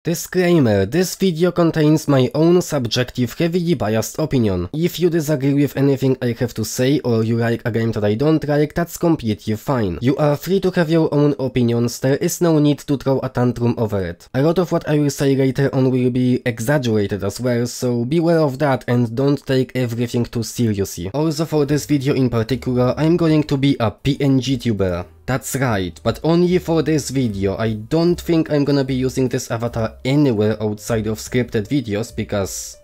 Disclaimer, this video contains my own subjective, heavily biased opinion. If you disagree with anything I have to say or you like a game that I don't like, that's completely fine. You are free to have your own opinions, there is no need to throw a tantrum over it. A lot of what I will say later on will be exaggerated as well, so beware of that and don't take everything too seriously. Also for this video in particular, I'm going to be a PNG tuber. That's right, but only for this video. I don't think I'm gonna be using this avatar anywhere outside of scripted videos because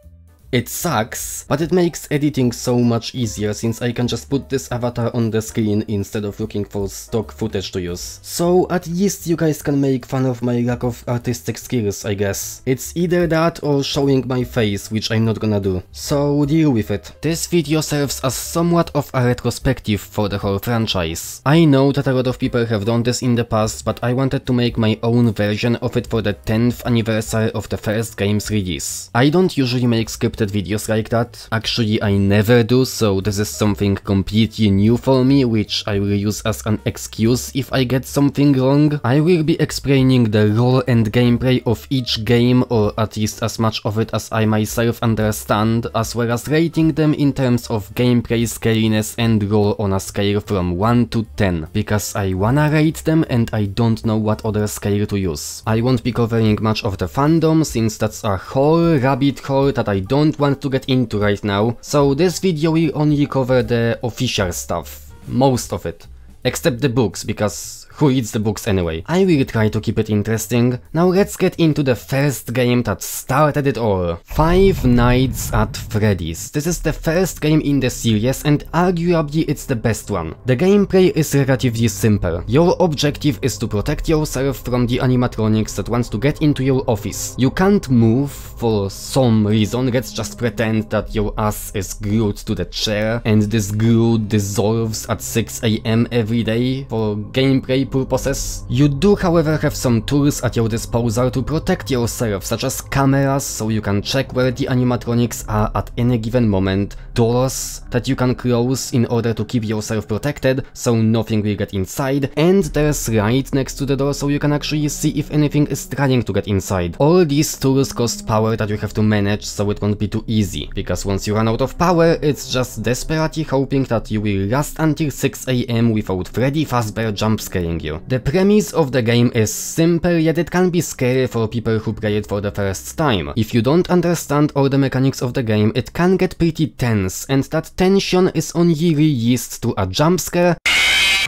it sucks, but it makes editing so much easier since I can just put this avatar on the screen instead of looking for stock footage to use. So at least you guys can make fun of my lack of artistic skills, I guess. It's either that or showing my face, which I'm not gonna do. So deal with it. This video serves as somewhat of a retrospective for the whole franchise. I know that a lot of people have done this in the past, but I wanted to make my own version of it for the 10th anniversary of the first game's release. I don't usually make scripted videos like that. Actually, I never do, so this is something completely new for me, which I will use as an excuse if I get something wrong. I will be explaining the lore and gameplay of each game, or at least as much of it as I myself understand, as well as rating them in terms of gameplay, scariness and lore on a scale from 1 to 10, because I wanna rate them and I don't know what other scale to use. I won't be covering much of the fandom, since that's a whole rabbit hole that I don't want to get into right now, so this video will only cover the official stuff. Most of it. Except the books, because who reads the books anyway? I will try to keep it interesting. Now let's get into the first game that started it all. Five Nights at Freddy's. This is the first game in the series and arguably it's the best one. The gameplay is relatively simple. Your objective is to protect yourself from the animatronics that want to get into your office. You can't move for some reason. Let's just pretend that your ass is glued to the chair and this glue dissolves at 6 AM every day for gameplay purposes. You do, however, have some tools at your disposal to protect yourself, such as cameras so you can check where the animatronics are at any given moment, doors that you can close in order to keep yourself protected so nothing will get inside, and there's light next to the door so you can actually see if anything is trying to get inside. All these tools cost power that you have to manage, so it won't be too easy, because once you run out of power, it's just desperately hoping that you will last until 6 AM without Freddy Fazbear jumpscaring you. The premise of the game is simple, yet it can be scary for people who play it for the first time. If you don't understand all the mechanics of the game, it can get pretty tense, and that tension is only released to a jump scare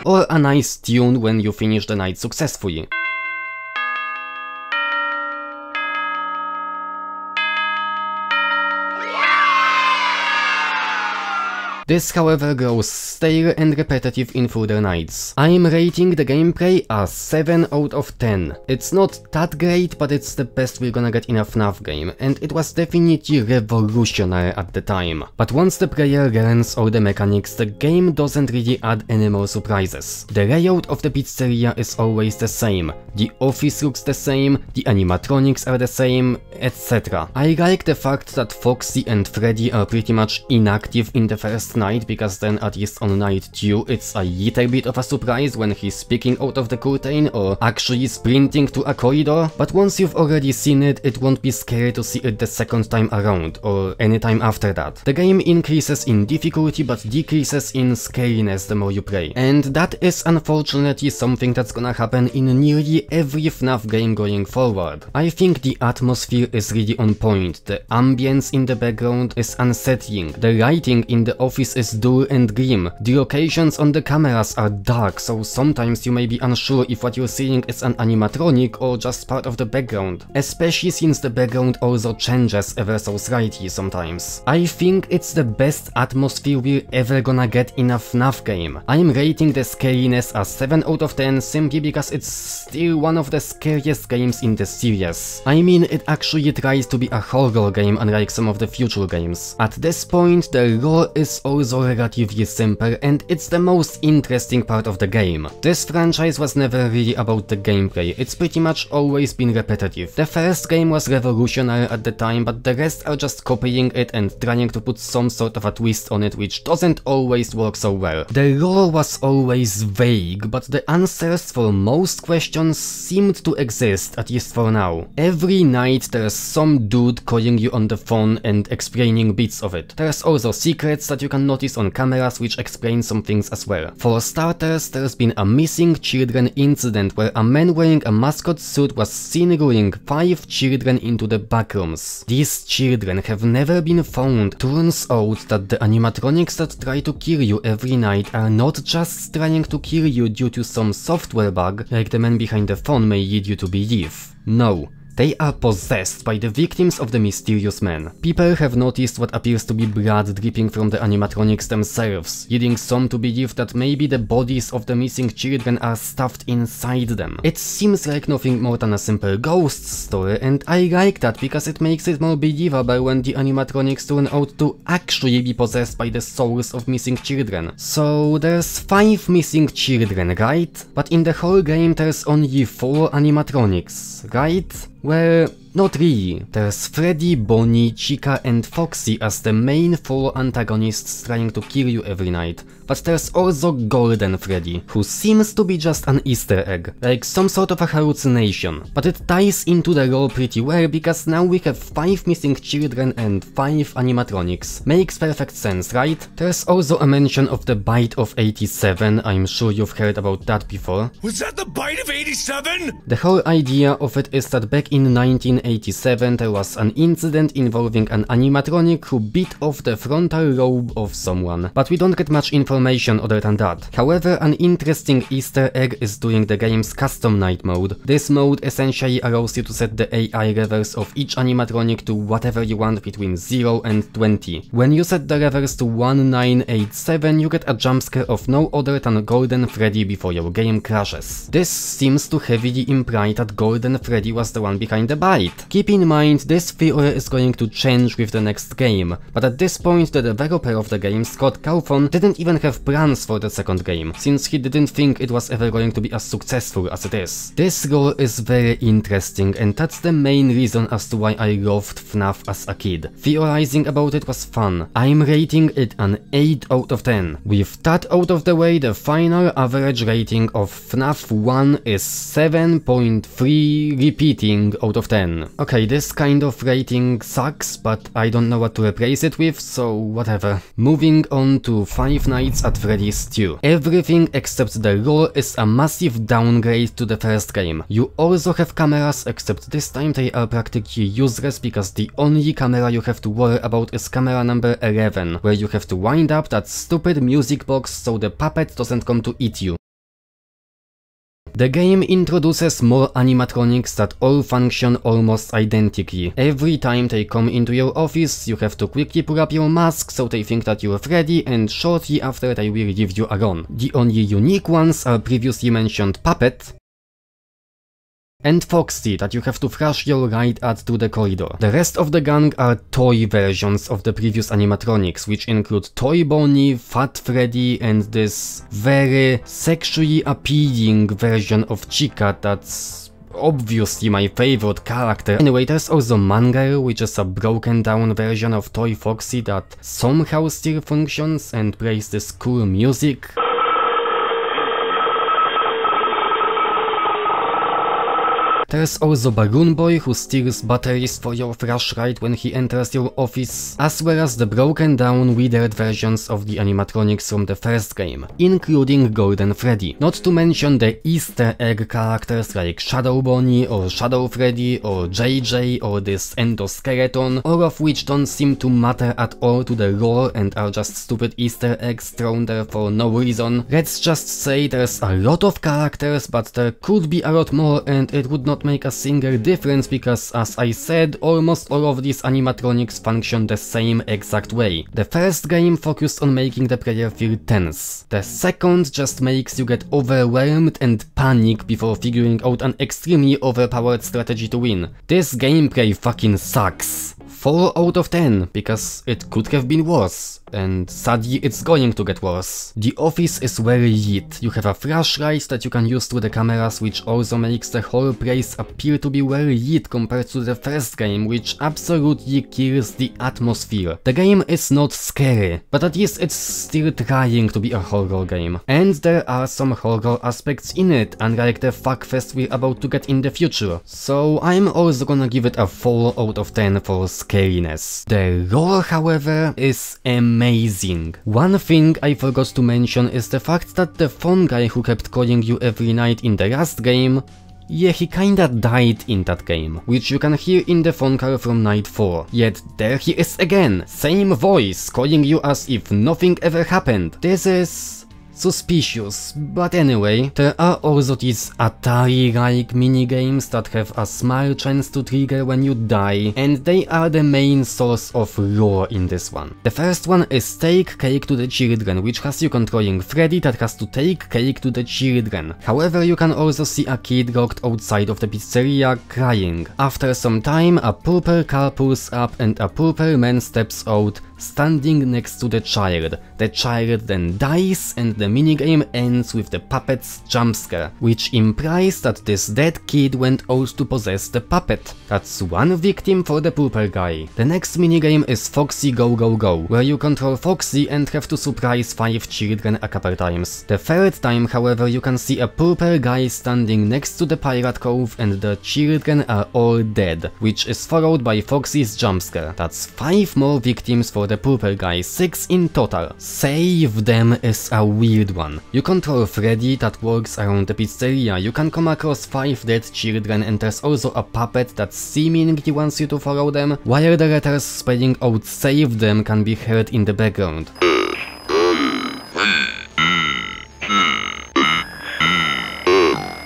or a nice tune when you finish the night successfully. This, however, grows stale and repetitive in further nights. I'm rating the gameplay a 7 out of 10. It's not that great, but it's the best we're gonna get in a FNAF game, and it was definitely revolutionary at the time. But once the player learns all the mechanics, the game doesn't really add any more surprises. The layout of the pizzeria is always the same, the office looks the same, the animatronics are the same, etc. I like the fact that Foxy and Freddy are pretty much inactive in the first night, because then at least on night 2 it's a little bit of a surprise when he's peeking out of the curtain or actually sprinting to a corridor, but once you've already seen it, it won't be scary to see it the second time around or any time after that. The game increases in difficulty but decreases in scariness the more you play, and that is unfortunately something that's gonna happen in nearly every FNAF game going forward. I think the atmosphere is really on point, the ambience in the background is unsettling, the lighting in the office is dull and grim, the locations on the cameras are dark, so sometimes you may be unsure if what you're seeing is an animatronic or just part of the background, especially since the background also changes ever so slightly sometimes. I think it's the best atmosphere we're ever gonna get in a FNAF game. I'm rating the scariness as 7 out of 10 simply because it's still one of the scariest games in the series. I mean, it actually actually tries to be a horror game unlike some of the future games. At this point, the lore is also relatively simple and it's the most interesting part of the game. This franchise was never really about the gameplay, it's pretty much always been repetitive. The first game was revolutionary at the time, but the rest are just copying it and trying to put some sort of a twist on it, which doesn't always work so well. The lore was always vague, but the answers for most questions seemed to exist, at least for now. Every night there's some dude calling you on the phone and explaining bits of it. There's also secrets that you can notice on cameras which explain some things as well. For starters, there's been a missing children incident where a man wearing a mascot suit was seen luring 5 children into the backrooms. These children have never been found. Turns out that the animatronics that try to kill you every night are not just trying to kill you due to some software bug, like the man behind the phone may lead you to believe. No. They are possessed by the victims of the mysterious man. People have noticed what appears to be blood dripping from the animatronics themselves, leading some to believe that maybe the bodies of the missing children are stuffed inside them. It seems like nothing more than a simple ghost story, and I like that because it makes it more believable when the animatronics turn out to actually be possessed by the souls of missing children. So there's 5 missing children, right? But in the whole game there's only 4 animatronics, right? Well, not really. There's Freddy, Bonnie, Chica and Foxy as the main 4 antagonists trying to kill you every night. But there's also Golden Freddy, who seems to be just an Easter egg, like some sort of a hallucination. But it ties into the lore pretty well because now we have 5 missing children and 5 animatronics. Makes perfect sense, right? There's also a mention of the Bite of 87, I'm sure you've heard about that before. Was that the Bite of 87? The whole idea of it is that back in 1987 there was an incident involving an animatronic who bit off the frontal lobe of someone, but we don't get much information other than that. However, an interesting Easter egg is during the game's custom night mode. This mode essentially allows you to set the AI levels of each animatronic to whatever you want between 0 and 20. When you set the levels to 1987, you get a jumpscare of no other than Golden Freddy before your game crashes. This seems to heavily imply that Golden Freddy was the one behind the bite. Keep in mind, this theory is going to change with the next game, but at this point the developer of the game, Scott Cawthon, didn't even have plans for the second game, since he didn't think it was ever going to be as successful as it is. This lore is very interesting, and that's the main reason as to why I loved FNAF as a kid. Theorizing about it was fun. I'm rating it an 8 out of 10. With that out of the way, the final average rating of FNAF 1 is 7.3 repeating out of 10. Okay, this kind of rating sucks, but I don't know what to replace it with, so whatever. Moving on to Five Nights at Freddy's 2. Everything except the lore is a massive downgrade to the first game. You also have cameras, except this time they are practically useless because the only camera you have to worry about is camera number 11, where you have to wind up that stupid music box so the puppet doesn't come to eat you. The game introduces more animatronics that all function almost identically. Every time they come into your office, you have to quickly pull up your mask so they think that you're Freddy, and shortly after they will leave you alone. The only unique ones are previously mentioned Puppet and Foxy that you have to flash your right at through the corridor. The rest of the gang are toy versions of the previous animatronics, which include Toy Bonnie, Fat Freddy, and this very sexually appealing version of Chica that's obviously my favorite character. Anyway, there's also Mangirl, which is a broken down version of Toy Foxy that somehow still functions and plays this cool music. There's also Balloon Boy, who steals batteries for your flashlight when he enters your office, as well as the broken down, withered versions of the animatronics from the first game, including Golden Freddy. Not to mention the Easter egg characters like Shadow Bonnie or Shadow Freddy or JJ or this endoskeleton, all of which don't seem to matter at all to the lore and are just stupid Easter eggs thrown there for no reason. Let's just say there's a lot of characters, but there could be a lot more and it would not not make a single difference because, as I said, almost all of these animatronics function the same exact way. The first game focused on making the player feel tense. The second just makes you get overwhelmed and panic before figuring out an extremely overpowered strategy to win. This gameplay fucking sucks. 4 out of 10, because it could have been worse, and sadly it's going to get worse. The office is very lit. You have a flashlight that you can use through the cameras, which also makes the whole place appear to be very lit compared to the first game, which absolutely kills the atmosphere. The game is not scary, but at least it's still trying to be a horror game. And there are some horror aspects in it, unlike the fuckfest we're about to get in the future. So I'm also gonna give it a 4 out of 10 for scariness. The lore, however, is amazing. One thing I forgot to mention is the fact that the phone guy who kept calling you every night in the last game, yeah, he kinda died in that game, which you can hear in the phone call from night 4. Yet there he is again, same voice, calling you as if nothing ever happened. This is suspicious, but anyway, there are also these Atari-like minigames that have a small chance to trigger when you die, and they are the main source of lore in this one. The first one is Take Cake to the Children, which has you controlling Freddy that has to take cake to the children. However, you can also see a kid locked outside of the pizzeria crying. After some time, a purple car pulls up and a purple man steps out, standing next to the child. The child then dies and the minigame ends with the puppet's jumpscare, which implies that this dead kid went out to possess the puppet. That's one victim for the purple guy. The next minigame is Foxy Go Go Go, where you control Foxy and have to surprise 5 children a couple times. The third time, however, you can see a purple guy standing next to the pirate cove and the children are all dead, which is followed by Foxy's jumpscare. That's 5 more victims for the purple guy, 6 in total. Save them is a weird one. You control Freddy that works around the pizzeria, you can come across 5 dead children and there's also a puppet that seemingly wants you to follow them, while the letters spelling out save them can be heard in the background.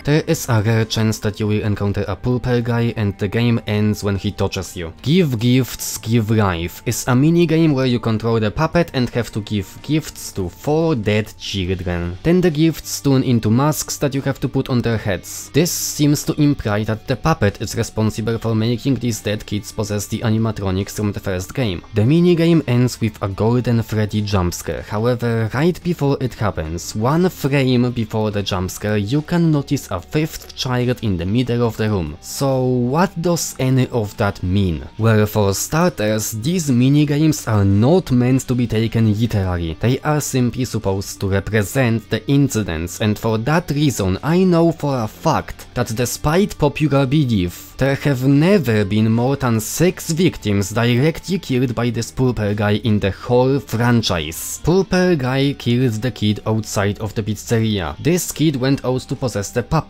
There is a rare chance that you will encounter a purple guy and the game ends when he touches you. Give Gifts, Give Life is a minigame where you control the puppet and have to give gifts to 4 dead children. Then the gifts turn into masks that you have to put on their heads. This seems to imply that the puppet is responsible for making these dead kids possess the animatronics from the first game. The minigame ends with a golden Freddy jumpscare. However, right before it happens, 1 frame before the jumpscare, you can notice a 5th child in the middle of the room. So what does any of that mean? Well, for starters, these minigames are not meant to be taken literally. They are simply supposed to represent the incidents, and for that reason I know for a fact that despite popular belief, there have never been more than 6 victims directly killed by this purple guy in the whole franchise. Purple guy killed the kid outside of the pizzeria. This kid went out to possess the puppet.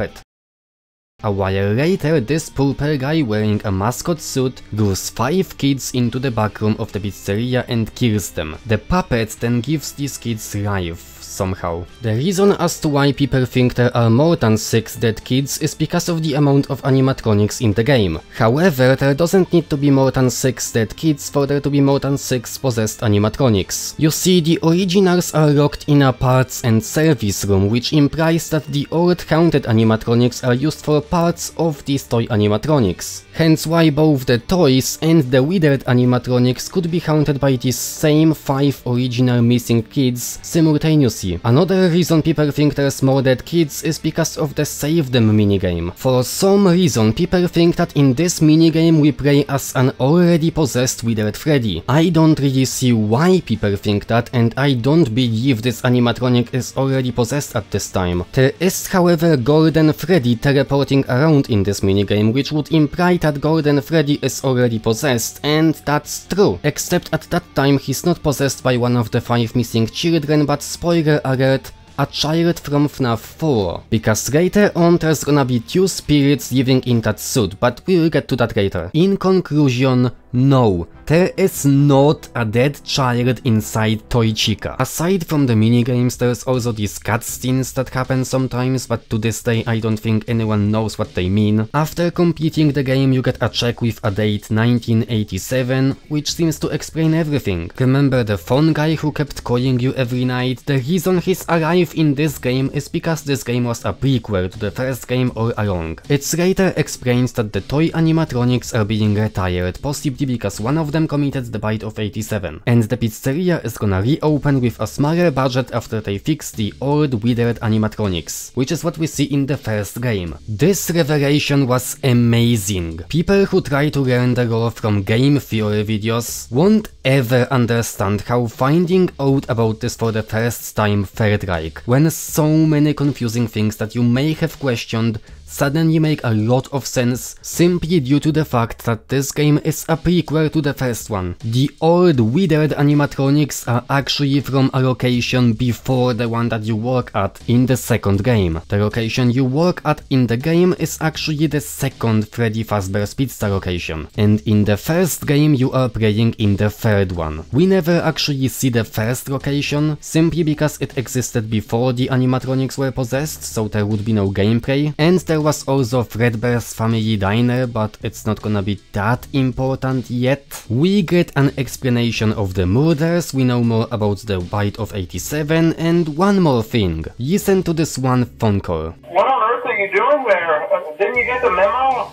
A while later, this purple guy wearing a mascot suit lures 5 kids into the back room of the pizzeria and kills them. The puppet then gives these kids life. Somehow. The reason as to why people think there are more than 6 dead kids is because of the amount of animatronics in the game. However, there doesn't need to be more than 6 dead kids for there to be more than 6 possessed animatronics. You see, the originals are locked in a parts and service room, which implies that the old haunted animatronics are used for parts of these toy animatronics. Hence why both the toys and the withered animatronics could be haunted by these same 5 original missing kids simultaneously. Another reason people think there's more dead kids is because of the Save Them minigame. For some reason, people think that in this minigame we play as an already possessed withered Freddy. I don't really see why people think that, and I don't believe this animatronic is already possessed at this time. There is, however, Golden Freddy teleporting around in this minigame, which would imply that Golden Freddy is already possessed, and that's true. Except at that time he's not possessed by one of the 5 missing children, but spoiler alert, a child from FNAF 4, because later on there's gonna be 2 spirits living in that suit, but we'll get to that later. In conclusion, No, there is not a dead child inside Toy Chica. Aside from the minigames, there's also these cutscenes that happen sometimes, but to this day I don't think anyone knows what they mean. After completing the game, you get a check with a date 1987, which seems to explain everything. Remember the phone guy who kept calling you every night? The reason he's alive in this game is because this game was a prequel to the first game all along. It's later explains that the toy animatronics are being retired, possibly because one of them committed the bite of 87, and the pizzeria is gonna reopen with a smaller budget after they fix the old withered animatronics, which is what we see in the first game. This revelation was amazing. People who try to learn the lore from game theory videos won't ever understand how finding out about this for the first time felt like, when so many confusing things that you may have questioned suddenly make a lot of sense simply due to the fact that this game is a prequel to the first one. The old withered animatronics are actually from a location before the one that you work at in the second game. The location you work at in the game is actually the second Freddy Fazbear's Pizza location, and in the first game you are playing in the third one. We never actually see the first location, simply because it existed before the animatronics were possessed, so there would be no gameplay, and there was also Fredbear's family diner, but it's not gonna be that important yet. We get an explanation of the murders, we know more about the bite of 87, and one more thing. Listen to this one phone call. What on earth are you doing there? Didn't you get the memo?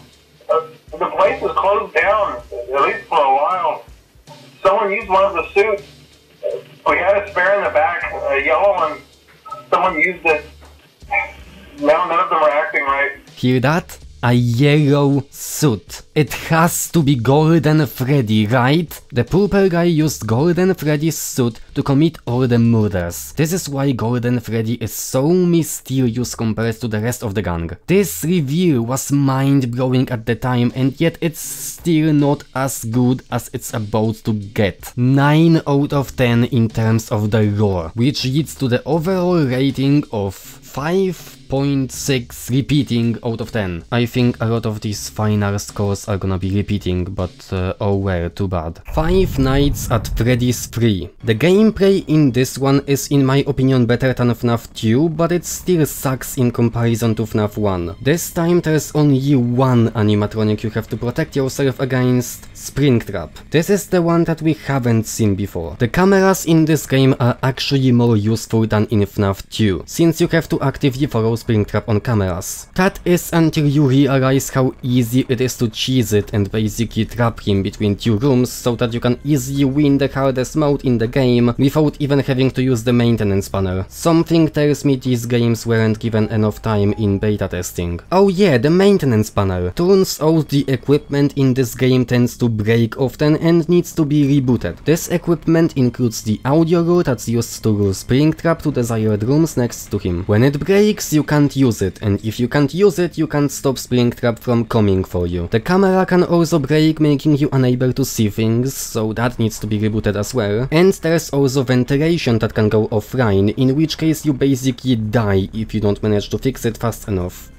The place is closed down, at least for a while. Someone used one of the suits. We had a spare in the back, a yellow one. Someone used it. Now none of them are acting right. Hear that? A yellow suit. It has to be Golden Freddy, right? The purple guy used Golden Freddy's suit to commit all the murders. This is why Golden Freddy is so mysterious compared to the rest of the gang. This reveal was mind-blowing at the time, and yet it's still not as good as it's about to get. 9 out of 10 in terms of the lore, which leads to the overall rating of 5.6 repeating out of 10. I think a lot of these final scores are gonna be repeating, but oh well, too bad. Five Nights at Freddy's 3. The gameplay in this one is in my opinion better than FNAF 2, but it still sucks in comparison to FNAF 1. This time there's only one animatronic you have to protect yourself against, Springtrap. This is the one that we haven't seen before. The cameras in this game are actually more useful than in FNAF 2, since you have to actively follow Springtrap on cameras. That is until you realize how easy it is to cheese it and basically trap him between two rooms so that you can easily win the hardest mode in the game without even having to use the maintenance panel. Something tells me these games weren't given enough time in beta testing. Oh yeah, the maintenance panel. Turns out the equipment in this game tends to break often and needs to be rebooted. This equipment includes the audio rule that's used to lure Springtrap to desired rooms next to him. When it breaks, you can't use it, and if you can't use it, you can't stop Springtrap from coming for you. The camera can also break, making you unable to see things, so that needs to be rebooted as well. And there's also ventilation that can go offline, in which case you basically die if you don't manage to fix it fast enough.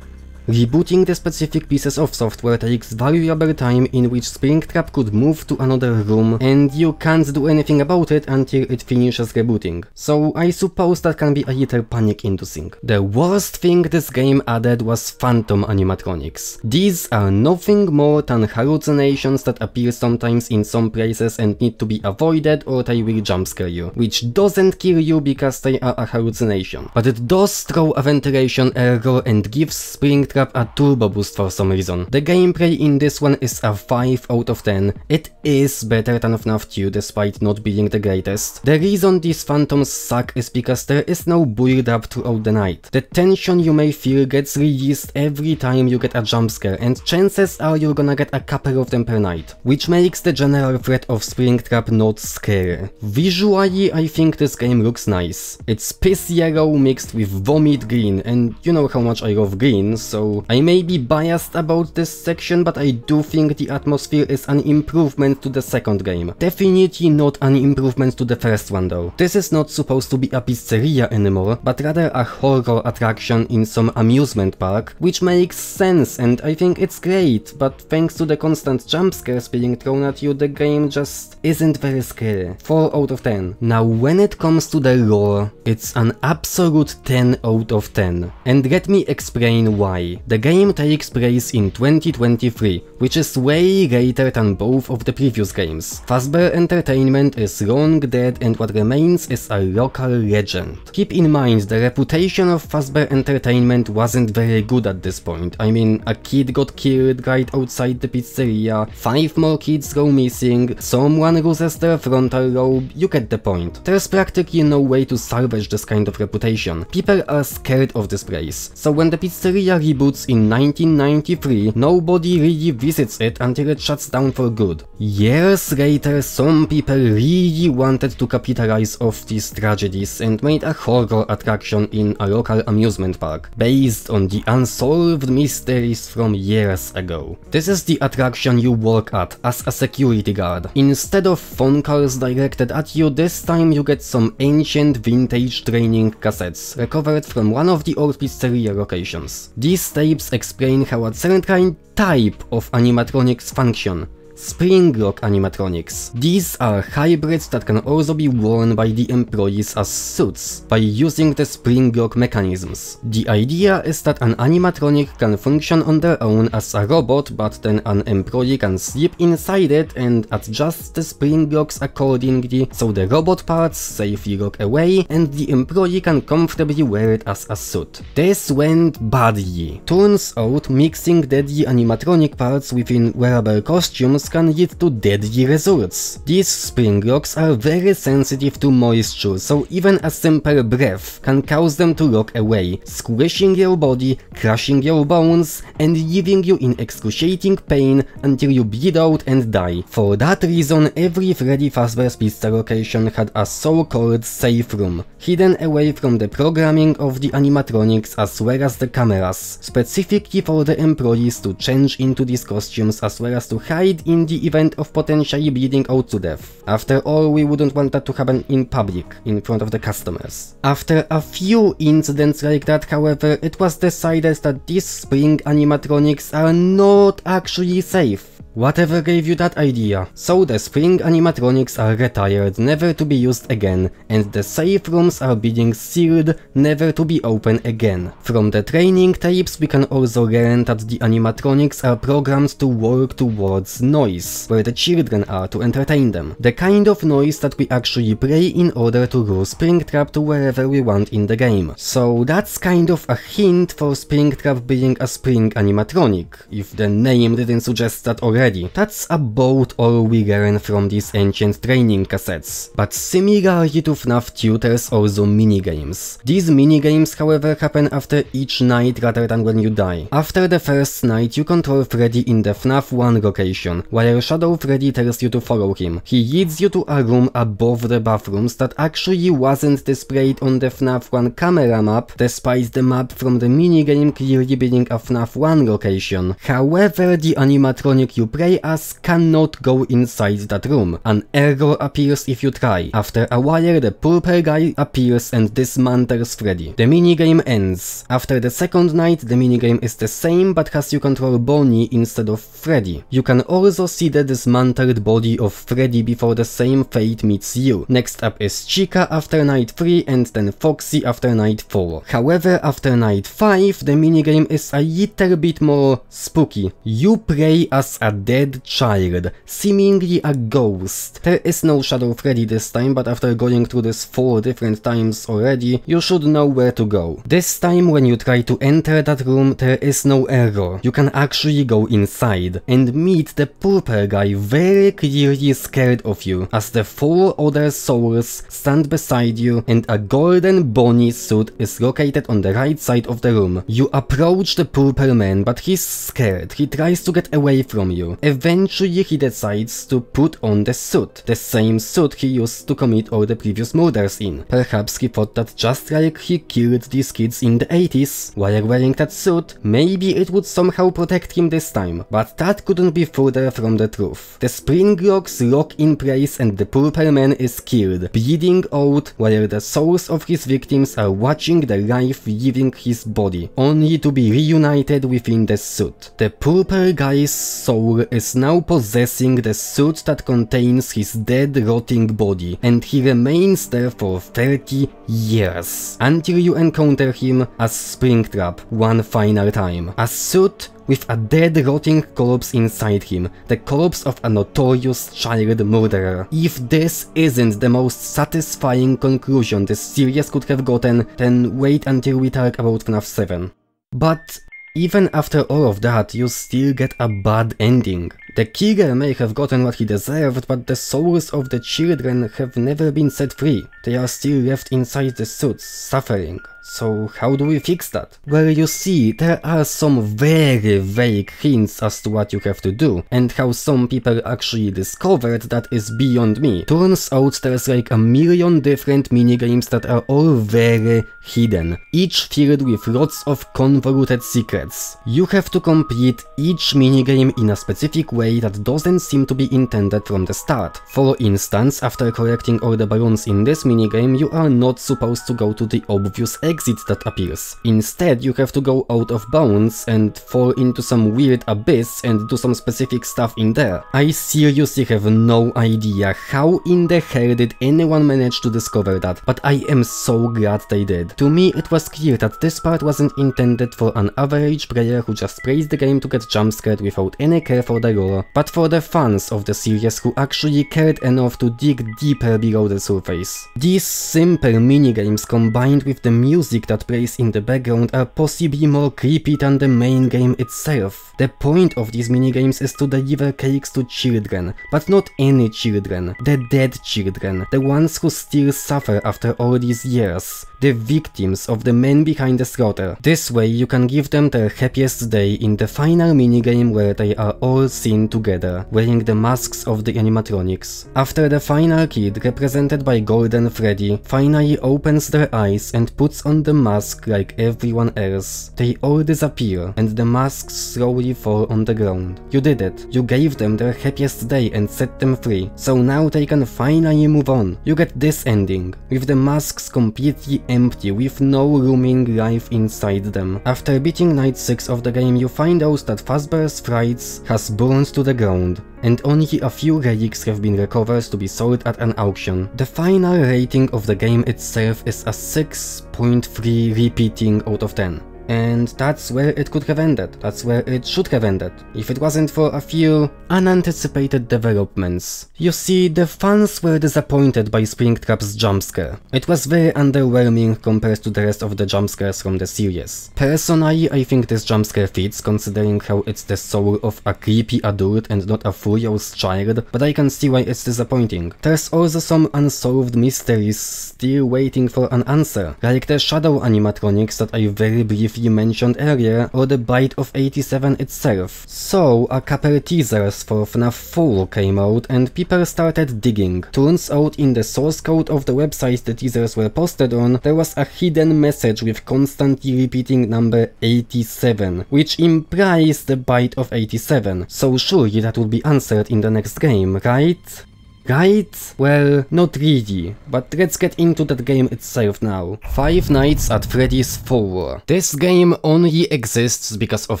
Rebooting the specific pieces of software takes valuable time in which Springtrap could move to another room, and you can't do anything about it until it finishes rebooting. So I suppose that can be a little panic-inducing. The worst thing this game added was phantom animatronics. These are nothing more than hallucinations that appear sometimes in some places and need to be avoided or they will jumpscare you, which doesn't kill you because they are a hallucination. But it does throw a ventilation error and gives Springtrap a turbo boost for some reason. The gameplay in this one is a 5 out of 10. It is better than FNAF 2 despite not being the greatest. The reason these phantoms suck is because there is no build up throughout the night. The tension you may feel gets released every time you get a jump scare, and chances are you're gonna get a couple of them per night, which makes the general threat of Springtrap not scary. Visually, I think this game looks nice. It's piss yellow mixed with vomit green, and you know how much I love green, so so I may be biased about this section, but I do think the atmosphere is an improvement to the second game. Definitely not an improvement to the first one though. This is not supposed to be a pizzeria anymore, but rather a horror attraction in some amusement park, which makes sense and I think it's great, but thanks to the constant jump scares being thrown at you, the game just isn't very scary. 4 out of 10. Now when it comes to the lore, it's an absolute 10 out of 10. And let me explain why. The game takes place in 2023, which is way later than both of the previous games. Fazbear Entertainment is long dead and what remains is a local legend. Keep in mind, the reputation of Fazbear Entertainment wasn't very good at this point. I mean, a kid got killed right outside the pizzeria, 5 more kids go missing, someone loses their frontal lobe, you get the point. There's practically no way to salvage this kind of reputation. People are scared of this place. So when the pizzeria reboots in 1993, nobody really visits it until it shuts down for good. Years later, some people really wanted to capitalize off these tragedies and made a horror attraction in a local amusement park, based on the unsolved mysteries from years ago. This is the attraction you work at as a security guard. Instead of phone calls directed at you, this time you get some ancient vintage training cassettes, recovered from one of the old pizzeria locations. These tapes explain how a certain type of animatronics function. Spring lock animatronics. These are hybrids that can also be worn by the employees as suits, by using the spring lock mechanisms. The idea is that an animatronic can function on their own as a robot, but then an employee can slip inside it and adjust the spring locks accordingly, so the robot parts safely lock away and the employee can comfortably wear it as a suit. This went badly. Turns out, mixing deadly animatronic parts within wearable costumes can lead to deadly results. These spring locks are very sensitive to moisture, so even a simple breath can cause them to lock away, squishing your body, crushing your bones, and leaving you in excruciating pain until you bleed out and die. For that reason, every Freddy Fazbear's Pizza location had a so-called safe room, hidden away from the programming of the animatronics as well as the cameras, specifically for the employees to change into these costumes as well as to hide in the event of potentially bleeding out to death. After all, we wouldn't want that to happen in public, in front of the customers. After a few incidents like that, however, it was decided that these spring animatronics are not actually safe. Whatever gave you that idea? So the spring animatronics are retired, never to be used again, and the safe rooms are being sealed, never to be open again. From the training tapes we can also learn that the animatronics are programmed to work towards noise, where the children are, to entertain them. The kind of noise that we actually play in order to lure Springtrap to wherever we want in the game. So that's kind of a hint for Springtrap being a spring animatronic, if the name didn't suggest that already. That's about all we learn from these ancient training cassettes. But similarly to FNAF 2, there's also minigames. These minigames, however, happen after each night rather than when you die. After the first night, you control Freddy in the FNAF 1 location, while Shadow Freddy tells you to follow him. He leads you to a room above the bathrooms that actually wasn't displayed on the FNAF 1 camera map, despite the map from the minigame clearly being a FNAF 1 location. However, the animatronic you play as cannot go inside that room. An error appears if you try. After a while, the purple guy appears and dismantles Freddy. The minigame ends. After the second night, the minigame is the same but has you control Bonnie instead of Freddy. You can also see the dismantled body of Freddy before the same fate meets you. Next up is Chica after night 3 and then Foxy after night 4. However, after night 5, the minigame is a little bit more spooky. You play as a dead child, seemingly a ghost. There is no Shadow Freddy this time, but after going through this 4 different times already, you should know where to go. This time when you try to enter that room, there is no error. You can actually go inside and meet the purple guy very clearly scared of you, as the 4 other souls stand beside you and a golden Bonnie suit is located on the right side of the room. You approach the purple man, but he's scared. He tries to get away from you. to. Eventually he decides to put on the suit, the same suit he used to commit all the previous murders in. Perhaps he thought that just like he killed these kids in the 80s, while wearing that suit, maybe it would somehow protect him this time, but that couldn't be further from the truth. The spring locks lock in place and the purple man is killed, bleeding out, while the souls of his victims are watching the life leaving his body, only to be reunited within the suit. The purple guy's soul is now possessing the suit that contains his dead, rotting body, and he remains there for 30 years, until you encounter him as Springtrap one final time. A suit with a dead, rotting corpse inside him, the corpse of a notorious child murderer. If this isn't the most satisfying conclusion this series could have gotten, then wait until we talk about FNAF 7. But even after all of that, you still get a bad ending. The killer may have gotten what he deserved, but the souls of the children have never been set free. They are still left inside the suits, suffering. So how do we fix that? Well, you see, there are some very vague hints as to what you have to do, and how some people actually discovered that is beyond me. Turns out there's like a million different minigames that are all very hidden, each filled with lots of convoluted secrets. You have to complete each minigame in a specific way that doesn't seem to be intended from the start. For instance, after collecting all the balloons in this minigame, you are not supposed to go to the obvious exit that appears. Instead, you have to go out of bounds and fall into some weird abyss and do some specific stuff in there. I seriously have no idea how in the hell did anyone manage to discover that, but I am so glad they did. To me, it was clear that this part wasn't intended for an average player who just plays the game to get jumpscared without any care for the lore, but for the fans of the series who actually cared enough to dig deeper below the surface. These simple minigames combined with the music that plays in the background are possibly more creepy than the main game itself. The point of these minigames is to deliver cakes to children, but not any children, the dead children, the ones who still suffer after all these years, the victims of the men behind the slaughter. This way you can give them their happiest day in the final minigame where they are all seen together, wearing the masks of the animatronics. After the final kid, represented by Golden Freddy, finally opens their eyes and puts on the mask like everyone else, they all disappear and the masks slowly fall on the ground. You did it. You gave them their happiest day and set them free, so now they can finally move on. You get this ending, with the masks completely empty with no rooming life inside them. After beating night 6 of the game, you find out that Fazbear's Frights has burned to the ground, and only a few relics have been recovered to be sold at an auction. The final rating of the game itself is a 6.3 repeating out of 10. And that's where it could have ended. That's where it should have ended, if it wasn't for a few unanticipated developments. You see, the fans were disappointed by Springtrap's jumpscare. It was very underwhelming compared to the rest of the jumpscares from the series. Personally, I think this jumpscare fits, considering how it's the soul of a creepy adult and not a furious child, but I can see why it's disappointing. There's also some unsolved mysteries still waiting for an answer, like the shadow animatronics that I very briefly mentioned earlier, or the bite of 87 itself. So, a couple teasers for FNAF 4 came out and people started digging. Turns out in the source code of the website the teasers were posted on, there was a hidden message with constantly repeating number 87, which implies the bite of 87, so surely that would be answered in the next game, right? Right? Well, not really, but let's get into that game itself now. Five Nights at Freddy's 4. This game only exists because of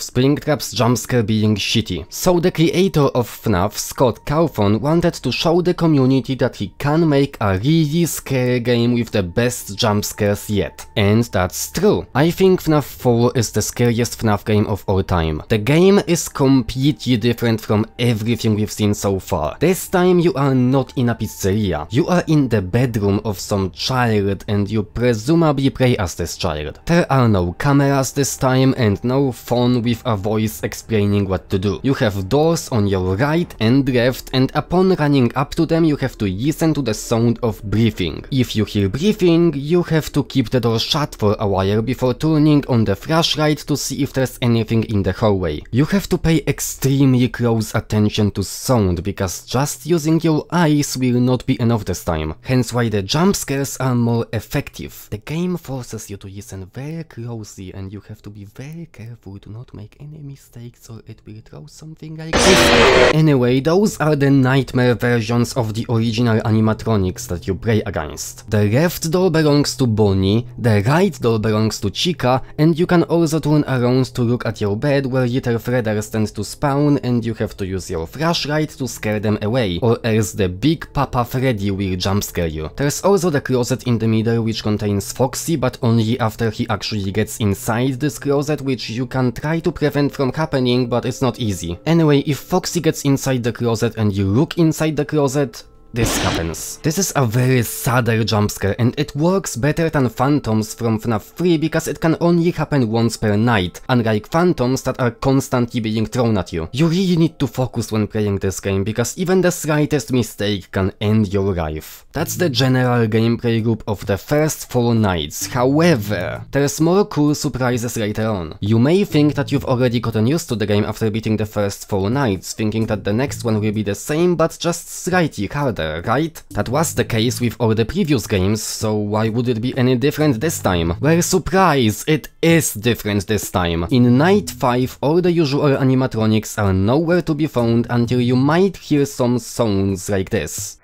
Springtrap's jumpscare being shitty. So the creator of FNAF, Scott Cawthon, wanted to show the community that he can make a really scary game with the best jumpscares yet. And that's true. I think FNAF 4 is the scariest FNAF game of all time. The game is completely different from everything we've seen so far. This time you are not not in a pizzeria. You are in the bedroom of some child and you presumably play as this child. There are no cameras this time and no phone with a voice explaining what to do. You have doors on your right and left, and upon running up to them you have to listen to the sound of breathing. If you hear breathing, you have to keep the door shut for a while before turning on the flashlight to see if there's anything in the hallway. You have to pay extremely close attention to sound, because just using your eyes will not be enough this time, hence why the jump scares are more effective. The game forces you to listen very closely and you have to be very careful to not make any mistakes or it will throw something like this. Anyway, those are the nightmare versions of the original animatronics that you play against. The left door belongs to Bonnie, the right door belongs to Chica, and you can also turn around to look at your bed where little Fredders tend to spawn and you have to use your flashlight to scare them away, or else the big Papa Freddy will jump scare you. There's also the closet in the middle which contains Foxy, but only after he actually gets inside this closet, which you can try to prevent from happening, but it's not easy. Anyway, if Foxy gets inside the closet and you look inside the closet, this happens. This is a very sadder jump scare and it works better than Phantoms from FNAF 3 because it can only happen once per night, unlike Phantoms that are constantly being thrown at you. You really need to focus when playing this game because even the slightest mistake can end your life. That's the general gameplay loop of the first 4 nights. However, there's more cool surprises later on. You may think that you've already gotten used to the game after beating the first 4 nights, thinking that the next one will be the same but just slightly harder, right? That was the case with all the previous games, so why would it be any different this time? Well, surprise! It is different this time. In Night 5, all the usual animatronics are nowhere to be found until you might hear some sounds like this.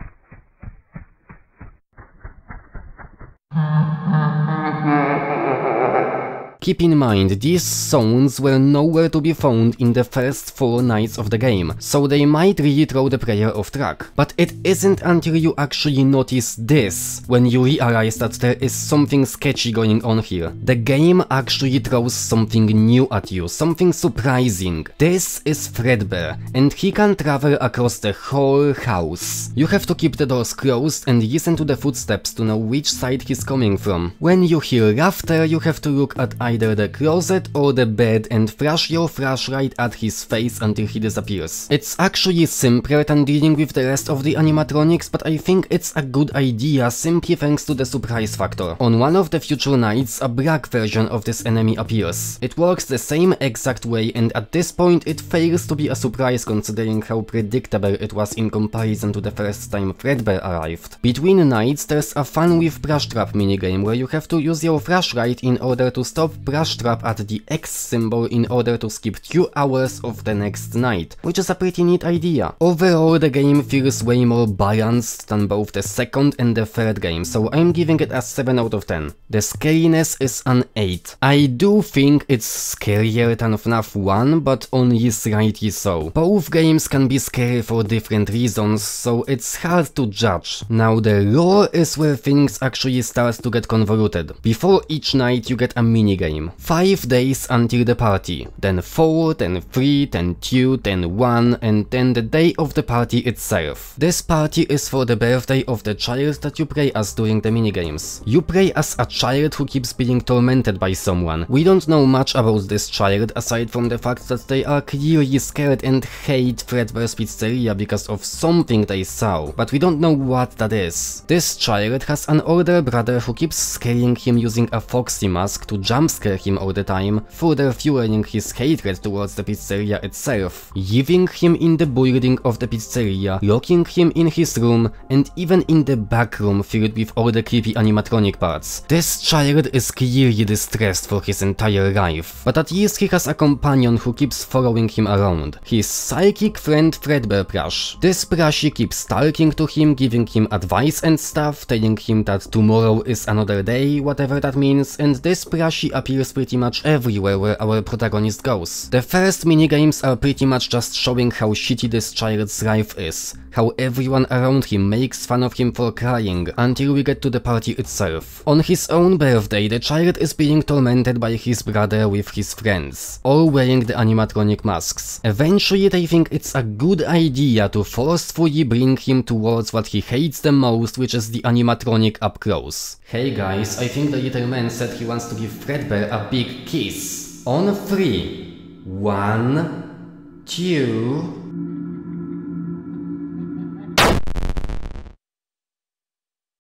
Keep in mind, these sounds were nowhere to be found in the first 4 nights of the game, so they might really throw the player off track. But it isn't until you actually notice this when you realize that there is something sketchy going on here. The game actually throws something new at you, something surprising. This is Fazbear, and he can travel across the whole house. You have to keep the doors closed and listen to the footsteps to know which side he's coming from. When you hear laughter, you have to look at either the closet or the bed and flash your flashlight at his face until he disappears. It's actually simpler than dealing with the rest of the animatronics, but I think it's a good idea simply thanks to the surprise factor. On one of the future nights, a black version of this enemy appears. It works the same exact way, and at this point it fails to be a surprise considering how predictable it was in comparison to the first time Fazbear arrived. Between nights, there's a fun with brush trap minigame where you have to use your flashlight in order to stop brush trap at the X symbol in order to skip 2 hours of the next night, which is a pretty neat idea. Overall, the game feels way more balanced than both the second and the third game, so I'm giving it a 7 out of 10. The scariness is an 8. I do think it's scarier than FNAF 1, but only slightly so. Both games can be scary for different reasons, so it's hard to judge. Now the lore is where things actually start to get convoluted. Before each night you get a minigame. 5 days until the party, then 4, then 3, then 2, then 1, and then the day of the party itself. This party is for the birthday of the child that you play as during the minigames. You play as a child who keeps being tormented by someone. We don't know much about this child aside from the fact that they are clearly scared and hate Fazbear's Pizzeria because of something they saw, but we don't know what that is. This child has an older brother who keeps scaring him using a Foxy mask to jump scare him all the time, further fueling his hatred towards the pizzeria itself, leaving him in the building of the pizzeria, locking him in his room, and even in the back room filled with all the creepy animatronic parts. This child is clearly distressed for his entire life, but at least he has a companion who keeps following him around, his psychic friend Fredbear Plush. This plushie keeps talking to him, giving him advice and stuff, telling him that tomorrow is another day, whatever that means, and this plushie appears pretty much everywhere where our protagonist goes. The first minigames are pretty much just showing how shitty this child's life is, how everyone around him makes fun of him for crying, until we get to the party itself. On his own birthday, the child is being tormented by his brother with his friends, all wearing the animatronic masks. Eventually they think it's a good idea to forcefully bring him towards what he hates the most, which is the animatronic up close. Hey guys, I think the little man said he wants to give Fredbear a big kiss. On 3. 1, 2...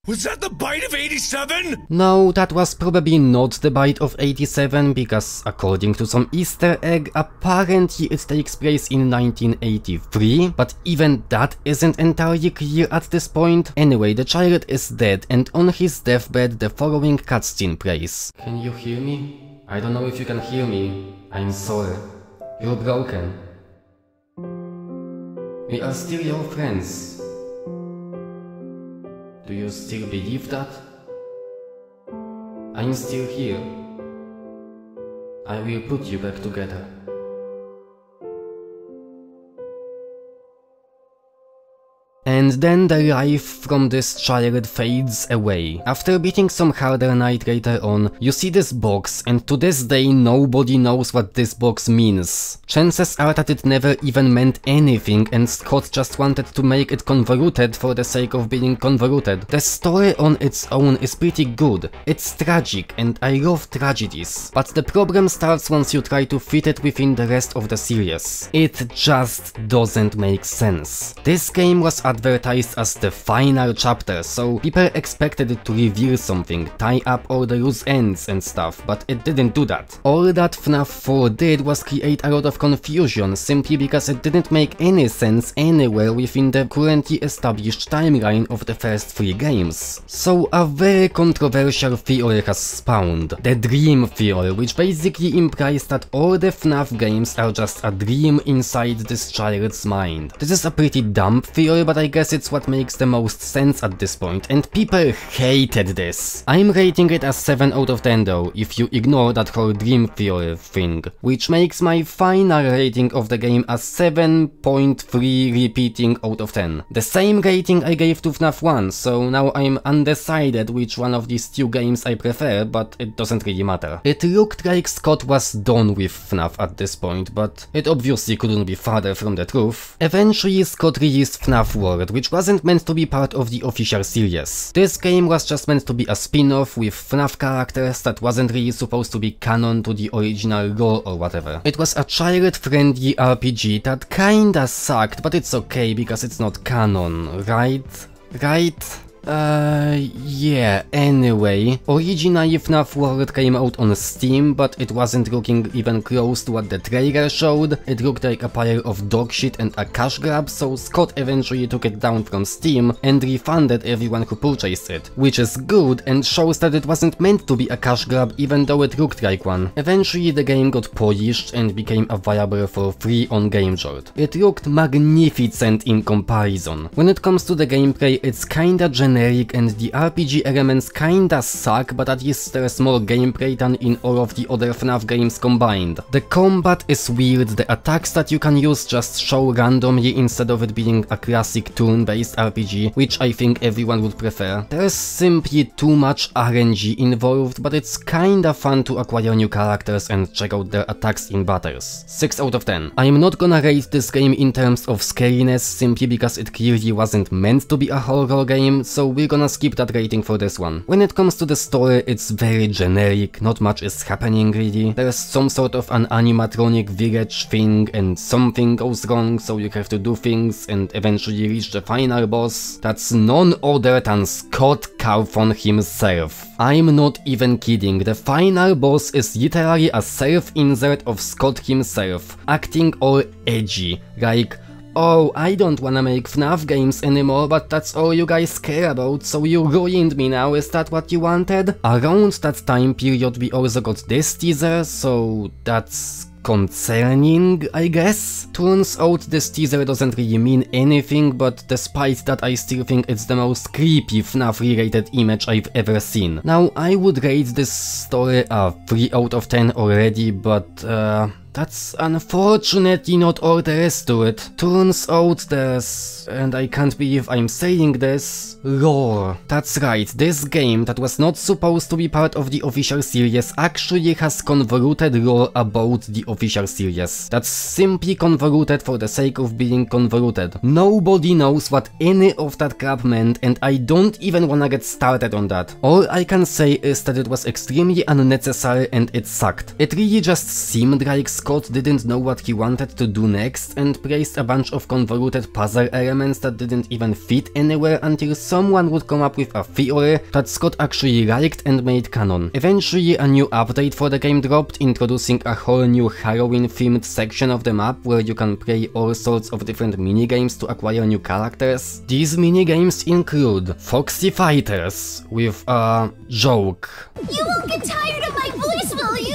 Was that the bite of 87? No, that was probably not the bite of 87, because according to some Easter egg, apparently it takes place in 1983, but even that isn't entirely clear at this point. Anyway, the child is dead, and on his deathbed the following cutscene plays. Can you hear me? I don't know if you can hear me. I'm sorry. You're broken. We are still your friends. Do you still believe that? I'm still here. I will put you back together. And then the life from this child fades away. After beating some harder night later on, you see this box, and to this day nobody knows what this box means. Chances are that it never even meant anything, and Scott just wanted to make it convoluted for the sake of being convoluted. The story on its own is pretty good. It's tragic, and I love tragedies. But the problem starts once you try to fit it within the rest of the series. It just doesn't make sense. This game was advertised as the final chapter, so people expected it to reveal something, tie up all the loose ends and stuff, but it didn't do that. All that FNAF 4 did was create a lot of confusion, simply because it didn't make any sense anywhere within the currently established timeline of the first 3 games. So a very controversial theory has spawned, the dream theory, which basically implies that all the FNAF games are just a dream inside this child's mind. This is a pretty dumb theory, but I guess it's what makes the most sense at this point, and people hated this. I'm rating it as 7 out of 10 though, if you ignore that whole dream theory thing, which makes my final rating of the game as 7.3 repeating out of 10. The same rating I gave to FNAF 1, so now I'm undecided which one of these 2 games I prefer, but it doesn't really matter. It looked like Scott was done with FNAF at this point, but it obviously couldn't be farther from the truth. Eventually Scott released FNAF World, which wasn't meant to be part of the official series. This game was just meant to be a spin-off with FNAF characters that wasn't really supposed to be canon to the original lore or whatever. It was a child-friendly RPG that kinda sucked, but it's okay because it's not canon, right? Yeah, anyway. Originally FNAF World came out on Steam, but it wasn't looking even close to what the trailer showed. It looked like a pile of dog shit and a cash grab, so Scott eventually took it down from Steam and refunded everyone who purchased it. Which is good and shows that it wasn't meant to be a cash grab even though it looked like one. Eventually the game got polished and became available for free on GameJolt. It looked magnificent in comparison. When it comes to the gameplay, it's kinda generic and the RPG elements kinda suck, but at least there's more gameplay than in all of the other FNAF games combined. The combat is weird, the attacks that you can use just show randomly instead of it being a classic turn-based RPG, which I think everyone would prefer. There's simply too much RNG involved, but it's kinda fun to acquire new characters and check out their attacks in battles. 6 out of 10. I'm not gonna rate this game in terms of scariness simply because it clearly wasn't meant to be a horror game, so we're gonna skip that rating for this one. When it comes to the story, it's very generic, not much is happening really. There's some sort of an animatronic village thing and something goes wrong, so you have to do things and eventually reach the final boss. That's none other than Scott Cawthon himself. I'm not even kidding, the final boss is literally a self-insert of Scott himself, acting all edgy, like, oh, I don't wanna make FNAF games anymore, but that's all you guys care about, so you ruined me now, is that what you wanted? Around that time period we also got this teaser, so that's concerning, I guess? Turns out this teaser doesn't really mean anything, but despite that I still think it's the most creepy FNAF related image I've ever seen. Now, I would rate this story a 3 out of 10 already, but That's unfortunately not all there is to it. Turns out there's, and I can't believe I'm saying this, lore. That's right, this game that was not supposed to be part of the official series actually has convoluted lore about the official series. That's simply convoluted for the sake of being convoluted. Nobody knows what any of that crap meant, and I don't even wanna get started on that. All I can say is that it was extremely unnecessary and it sucked. It really just seemed like Scott didn't know what he wanted to do next and placed a bunch of convoluted puzzle elements that didn't even fit anywhere until someone would come up with a theory that Scott actually liked and made canon. Eventually a new update for the game dropped, introducing a whole new Halloween themed section of the map where you can play all sorts of different minigames to acquire new characters. These minigames include Foxy Fighters with a joke. You won't get tired of my voice, will you?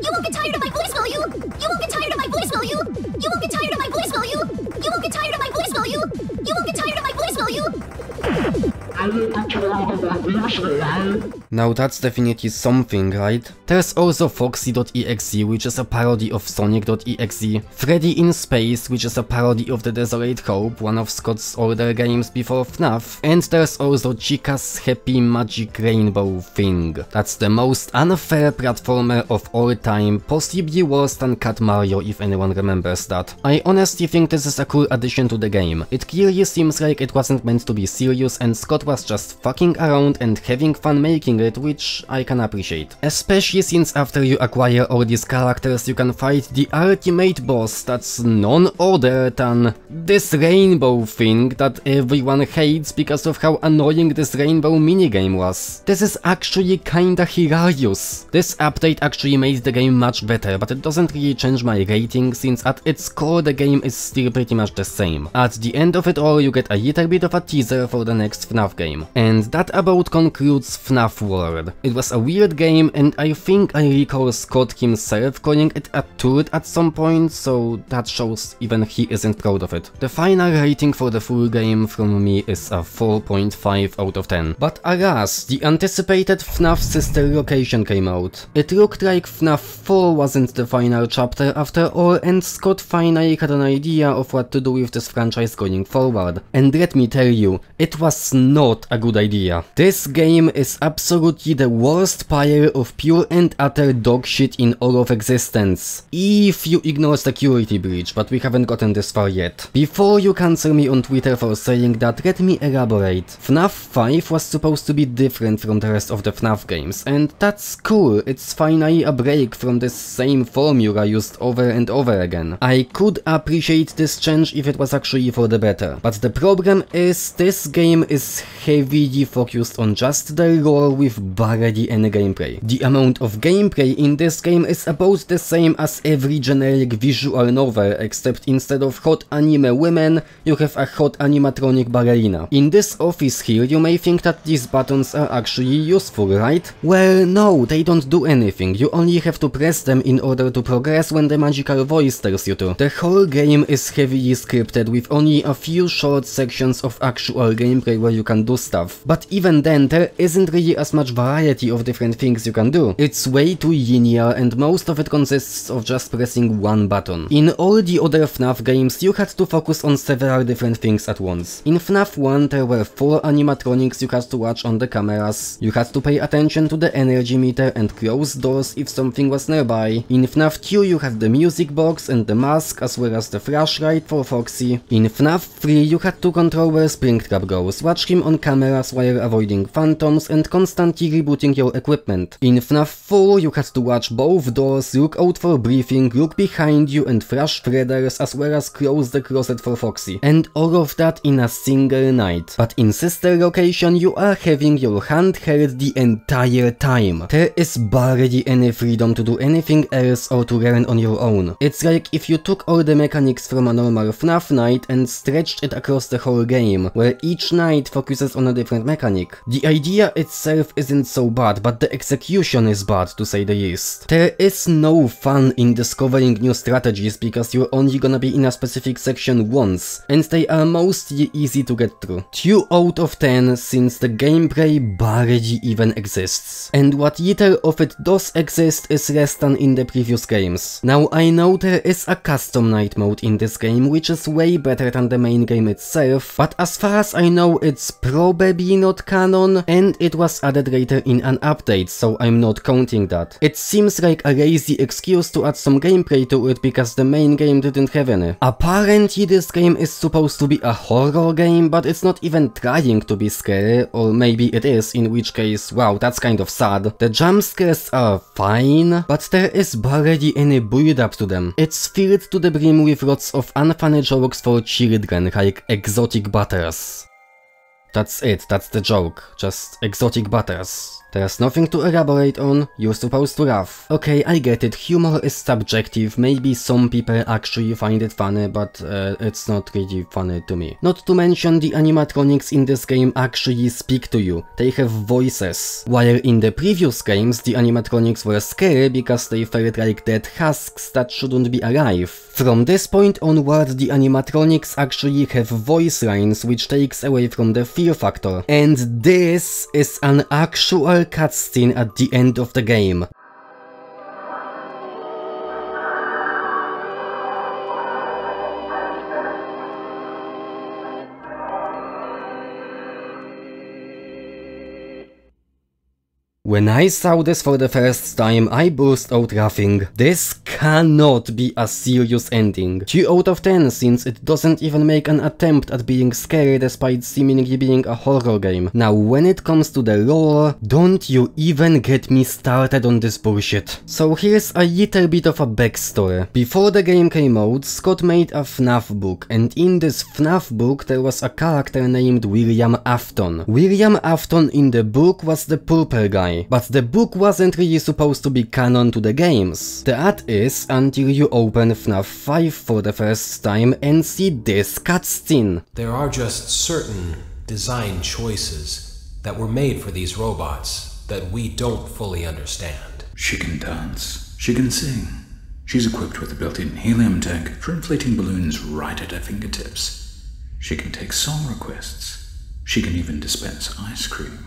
You won't get tired of my voice, will you? You won't get tired of my voice, will you? You won't get tired of my voice, will you? You won't get tired of my voice, will you? You won't get tired of my voice, will you? Now that's definitely something, right? There's also Foxy.exe, which is a parody of Sonic.exe, Freddy in Space, which is a parody of The Desolate Hope, one of Scott's older games before FNAF, and there's also Chica's Happy Magic Rainbow thing. That's the most unfair platformer of all time, possibly worse than Cat Mario if anyone remembers that. I honestly think this is a cool addition to the game. It clearly seems like it wasn't meant to be serious and Scott was just fucking around and having fun making it, which I can appreciate. Especially since after you acquire all these characters you can fight the ultimate boss that's none other than this rainbow thing that everyone hates because of how annoying this rainbow minigame was. This is actually kinda hilarious. This update actually made the game much better, but it doesn't really change my rating since at its core the game is still pretty much the same. At the end of it all you get a little bit of a teaser for the next FNAF game. And that about concludes FNAF World. It was a weird game and I think I recall Scott himself calling it a turd at some point, so that shows even he isn't proud of it. The final rating for the full game from me is a 4.5 out of 10. But alas, the anticipated FNAF sister location came out. It looked like FNAF 4 wasn't the final chapter after all, and Scott finally had an idea of what to do with this franchise going forward. And let me tell you, it was not a good idea. This game is absolutely the worst pile of pure and utter dog shit in all of existence. If you ignore security breach, but we haven't gotten this far yet. Before you cancel me on Twitter for saying that, let me elaborate. FNAF 5 was supposed to be different from the rest of the FNAF games, and that's cool. It's finally a break from this same formula used over and over again. I could appreciate this change if it was actually for the better, but the problem is this game is heavily focused on just the lore with barely any gameplay. The amount of gameplay in this game is about the same as every generic visual novel, except instead of hot anime women, you have a hot animatronic ballerina. In this office here, you may think that these buttons are actually useful, right? Well, no, they don't do anything. You only have to press them in order to progress when the magical voice tells you to. The whole game is heavily scripted with only a few short sections of actual gameplay where you can do stuff. But even then, there isn't really as much variety of different things you can do. It's way too linear and most of it consists of just pressing one button. In all the other FNAF games, you had to focus on several different things at once. In FNAF 1, there were 4 animatronics you had to watch on the cameras. You had to pay attention to the energy meter and close doors if something was nearby. In FNAF 2, you had the music box and the mask as well as the flashlight for Foxy. In FNAF 3, you had to control where Springtrap goes, watch him on cameras while avoiding phantoms and constantly rebooting your equipment. In FNAF 4, you had to watch both doors, look out for breathing, look behind you and flash threaders as well as close the closet for Foxy. And all of that in a single night. But in sister location, you are having your hand held the entire time. There is barely any freedom to do anything else or to learn on your own. It's like if you took all the mechanics from a normal FNAF night and stretched it across the whole game, where each night focuses focuses on a different mechanic. The idea itself isn't so bad, but the execution is bad, to say the least. There is no fun in discovering new strategies because you're only gonna be in a specific section once, and they are mostly easy to get through. 2 out of 10 since the gameplay barely even exists. And what little of it does exist is less than in the previous games. Now I know there is a custom night mode in this game which is way better than the main game itself, but as far as I know it's probably not canon, and it was added later in an update, so I'm not counting that. It seems like a lazy excuse to add some gameplay to it because the main game didn't have any. Apparently this game is supposed to be a horror game, but it's not even trying to be scary, or maybe it is, in which case, wow, that's kind of sad. The jump scares are fine, but there is barely any build up to them. It's filled to the brim with lots of unfunny jokes for children, like exotic butters. That's it, that's the joke, just exotic butters. There's nothing to elaborate on, you're supposed to laugh. Okay, I get it, humor is subjective, maybe some people actually find it funny, but it's not really funny to me. Not to mention the animatronics in this game actually speak to you, they have voices. While in the previous games the animatronics were scary because they felt like dead husks that shouldn't be alive. From this point onward the animatronics actually have voice lines, which takes away from the fear factor. And this is an actual cutscene at the end of the game. When I saw this for the first time, I burst out laughing. This cannot be a serious ending. 2 out of 10 since it doesn't even make an attempt at being scary despite seemingly being a horror game. Now when it comes to the lore, don't you even get me started on this bullshit. So here's a little bit of a backstory. Before the game came out, Scott made a FNAF book, and in this FNAF book there was a character named William Afton. William Afton in the book was the purple guy. But the book wasn't really supposed to be canon to the games. That is until you open FNAF 5 for the first time and see this cutscene. There are just certain design choices that were made for these robots that we don't fully understand. She can dance. She can sing. She's equipped with a built-in helium tank for inflating balloons right at her fingertips. She can take song requests. She can even dispense ice cream.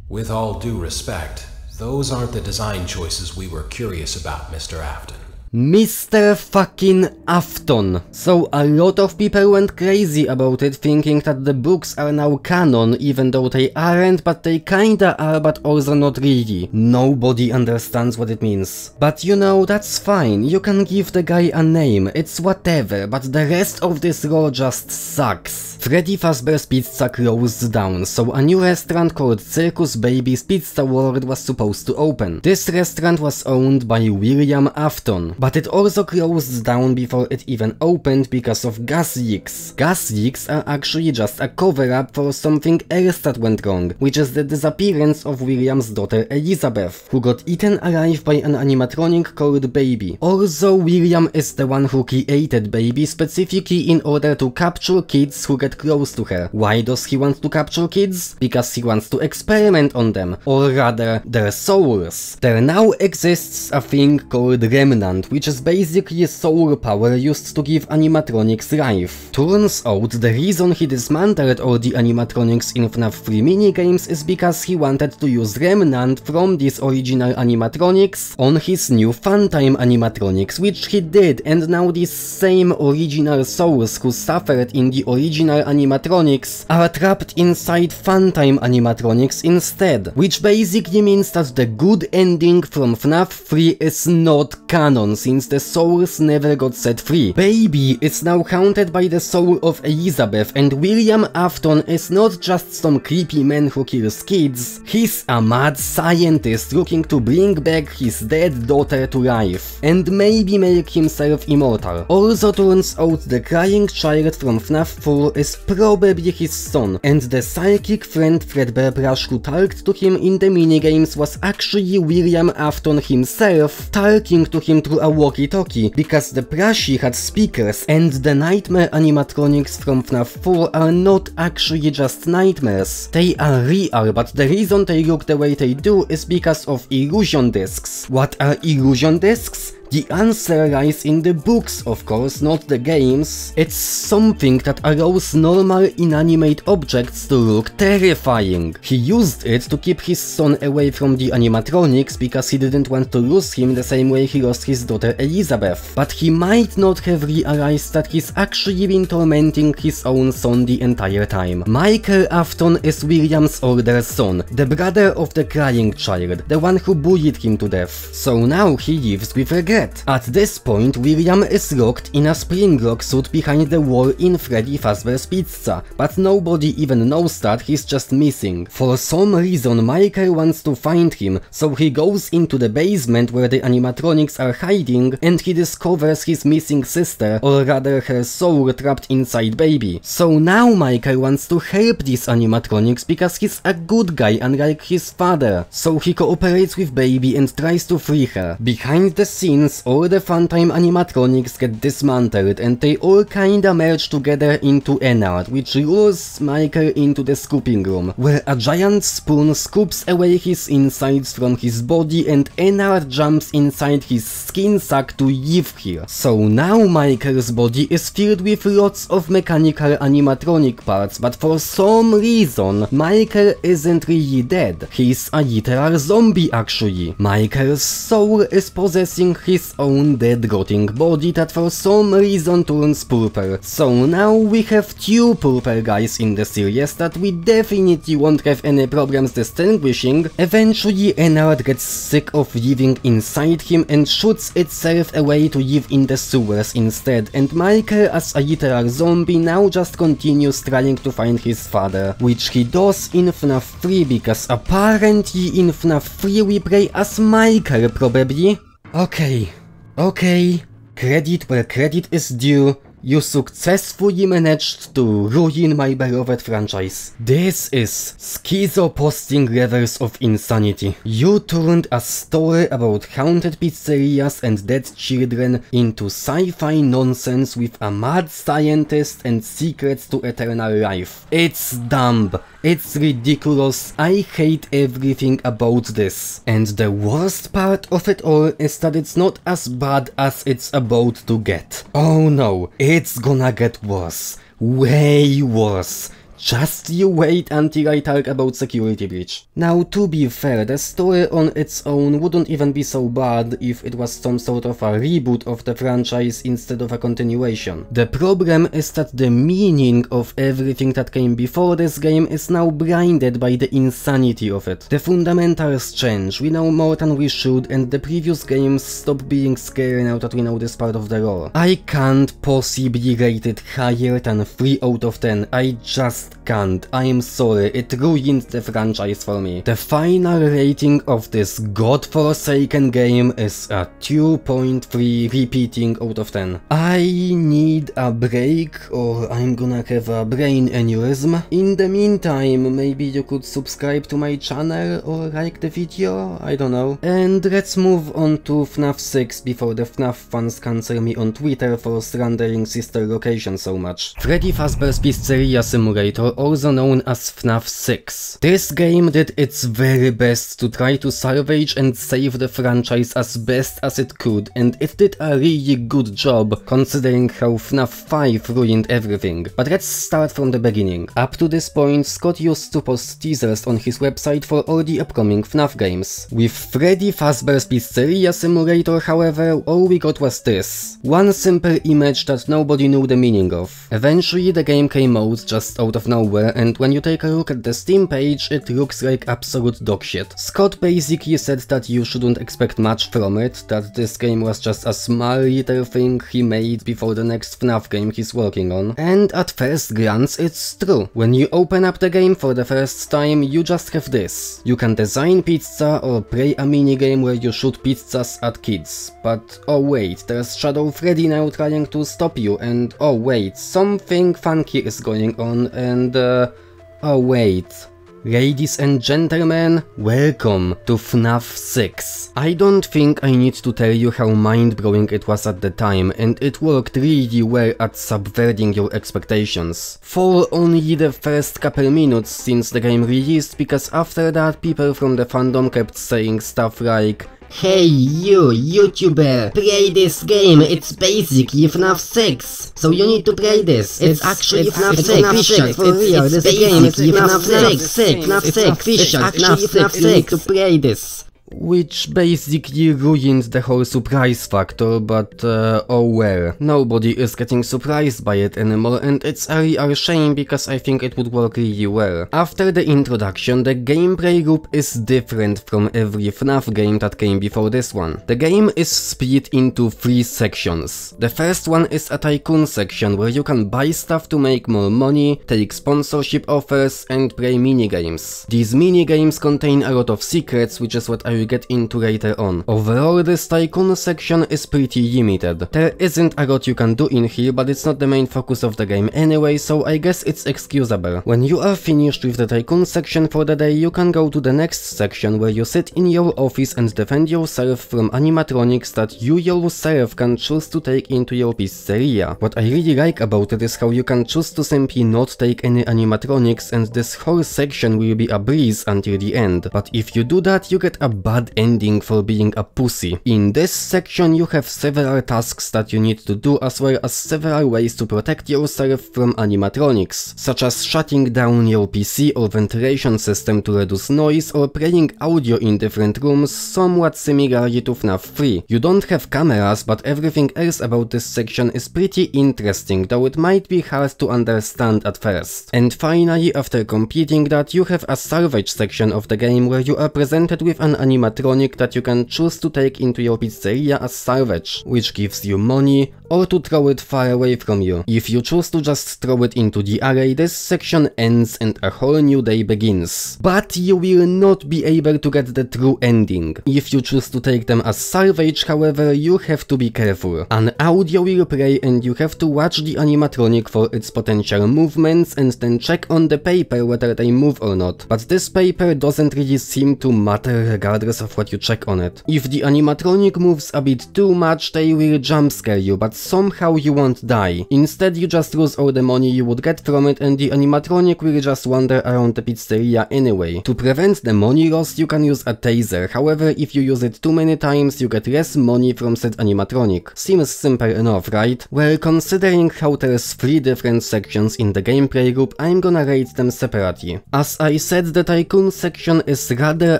With all due respect, those aren't the design choices we were curious about, Mr. Afton. Mr. fucking Afton. So a lot of people went crazy about it, thinking that the books are now canon, even though they aren't, but they kinda are, but also not really. Nobody understands what it means. But you know, that's fine, you can give the guy a name, it's whatever, but the rest of this lore just sucks. Freddy Fazbear's Pizza closed down, so a new restaurant called Circus Baby's Pizza World was supposed to open. This restaurant was owned by William Afton, but it also closed down before it even opened because of gas leaks. Gas leaks are actually just a cover-up for something else that went wrong, which is the disappearance of William's daughter Elizabeth, who got eaten alive by an animatronic called Baby. Also, William is the one who created Baby specifically in order to capture kids who get close to her. Why does he want to capture kids? Because he wants to experiment on them, or rather, their souls. There now exists a thing called Remnant, which is basically soul power used to give animatronics life. Turns out the reason he dismantled all the animatronics in FNAF 3 minigames is because he wanted to use Remnant from these original animatronics on his new Funtime animatronics, which he did, and now these same original souls who suffered in the original animatronics are trapped inside Funtime animatronics instead, which basically means that the good ending from FNAF 3 is not canon, since the souls never got set free. Baby is now haunted by the soul of Elizabeth, and William Afton is not just some creepy man who kills kids, he's a mad scientist looking to bring back his dead daughter to life, and maybe make himself immortal. Also turns out the crying child from FNAF 4 is probably his son, and the psychic friend Fredbear Brush who talked to him in the minigames was actually William Afton himself, talking to him through a walkie-talkie, because the plushie had speakers, and the nightmare animatronics from FNAF 4 are not actually just nightmares. They are real, but the reason they look the way they do is because of illusion discs. What are illusion discs? The answer lies in the books, of course, not the games. It's something that allows normal inanimate objects to look terrifying. He used it to keep his son away from the animatronics because he didn't want to lose him the same way he lost his daughter Elizabeth. But he might not have realized that he's actually been tormenting his own son the entire time. Michael Afton is William's older son, the brother of the crying child, the one who bullied him to death. So now he lives with regret. At this point, William is locked in a spring-lock suit behind the wall in Freddy Fazbear's Pizza, but nobody even knows that, he's just missing. For some reason, Michael wants to find him, so he goes into the basement where the animatronics are hiding, and he discovers his missing sister, or rather her soul trapped inside Baby. So now Michael wants to help these animatronics because he's a good guy unlike his father. So he cooperates with Baby and tries to free her. Behind the scenes, all the Funtime animatronics get dismantled and they all kinda merge together into Ennard, which lures Michael into the scooping room, where a giant spoon scoops away his insides from his body and Ennard jumps inside his skin sack to live here. So now Michael's body is filled with lots of mechanical animatronic parts, but for some reason Michael isn't really dead. He's a literal zombie actually. Michael's soul is possessing his own dead rotting body that for some reason turns purple. So now we have two purple guys in the series that we definitely won't have any problems distinguishing. Eventually Ennard gets sick of living inside him and shoots itself away to live in the sewers instead, and Michael as a literal zombie now just continues trying to find his father, which he does in FNAF 3 because apparently in FNAF 3 we play as Michael probably. Okay, credit where credit is due. You successfully managed to ruin my beloved franchise. This is schizo-posting levels of insanity. You turned a story about haunted pizzerias and dead children into sci-fi nonsense with a mad scientist and secrets to eternal life. It's dumb. It's ridiculous. I hate everything about this. And the worst part of it all is that it's not as bad as it's about to get. Oh no, it's gonna get worse. Way worse. Just you wait until I talk about Security Breach. Now, to be fair, the story on its own wouldn't even be so bad if it was some sort of a reboot of the franchise instead of a continuation. The problem is that the meaning of everything that came before this game is now blinded by the insanity of it. The fundamentals change, we know more than we should, and the previous games stop being scary now that we know this part of the lore. I can't possibly rate it higher than 3 out of 10, I just can't. I'm sorry, it ruined the franchise for me. The final rating of this godforsaken game is a 2.3 repeating out of 10. I need a break or I'm gonna have a brain aneurysm. In the meantime, maybe you could subscribe to my channel or like the video, I don't know. And let's move on to FNAF 6 before the FNAF fans cancel me on Twitter for slandering sister location so much. Freddy Fazbear's Pizzeria Simulator, also known as FNAF 6. This game did its very best to try to salvage and save the franchise as best as it could, and it did a really good job considering how FNAF 5 ruined everything. But let's start from the beginning. Up to this point, Scott used to post teasers on his website for all the upcoming FNAF games. With Freddy Fazbear's Pizzeria Simulator, however, all we got was this. One simple image that nobody knew the meaning of. Eventually the game came out just out of nowhere, and when you take a look at the Steam page, it looks like absolute dogshit. Scott basically said that you shouldn't expect much from it, that this game was just a small little thing he made before the next FNAF game he's working on. And at first glance, it's true. When you open up the game for the first time, you just have this. You can design pizza or play a minigame where you shoot pizzas at kids. But oh wait, there's Shadow Freddy now trying to stop you, and oh wait, something funky is going on, and oh wait, Ladies and gentlemen, welcome to FNAF 6. I don't think I need to tell you how mind-blowing it was at the time, and it worked really well at subverting your expectations. For only the first couple minutes since the game released, because after that people from the fandom kept saying stuff like, "Hey you, YouTuber, play this game, it's basically FNAF 6, so you need to play this, it's actually FNAF 6, for real, this game is FNAF 6, FNAF 6, it's actually FNAF 6, you need to play this." Which basically ruined the whole surprise factor, but oh well. Nobody is getting surprised by it anymore, and it's a real shame because I think it would work really well. After the introduction, the gameplay loop is different from every FNAF game that came before this one. The game is split into 3 sections. The first one is a tycoon section where you can buy stuff to make more money, take sponsorship offers, and play minigames. These minigames contain a lot of secrets, which is what I will get into later on. Overall, this tycoon section is pretty limited. There isn't a lot you can do in here, but it's not the main focus of the game anyway, so I guess it's excusable. When you are finished with the tycoon section for the day, you can go to the next section where you sit in your office and defend yourself from animatronics that you yourself can choose to take into your pizzeria. What I really like about it is how you can choose to simply not take any animatronics, and this whole section will be a breeze until the end. But if you do that, you get a bad ending for being a pussy. In this section you have several tasks that you need to do, as well as several ways to protect yourself from animatronics, such as shutting down your PC or ventilation system to reduce noise, or playing audio in different rooms, somewhat similarly to FNAF 3. You don't have cameras, but everything else about this section is pretty interesting, though it might be hard to understand at first. And finally, after completing that, you have a salvage section of the game where you are presented with an animatronic that you can choose to take into your pizzeria as salvage, which gives you money, or to throw it far away from you. If you choose to just throw it into the array, this section ends and a whole new day begins. But you will not be able to get the true ending. If you choose to take them as salvage, however, you have to be careful. An audio will play and you have to watch the animatronic for its potential movements and then check on the paper whether they move or not. But this paper doesn't really seem to matter regardless of what you check on it. If the animatronic moves a bit too much, they will jump scare you, but somehow you won't die. Instead, you just lose all the money you would get from it, and the animatronic will just wander around the pizzeria anyway. To prevent the money loss, you can use a taser. However, if you use it too many times, you get less money from said animatronic. Seems simple enough, right? Well, considering how there's 3 different sections in the gameplay loop, I'm gonna rate them separately. As I said, the tycoon section is rather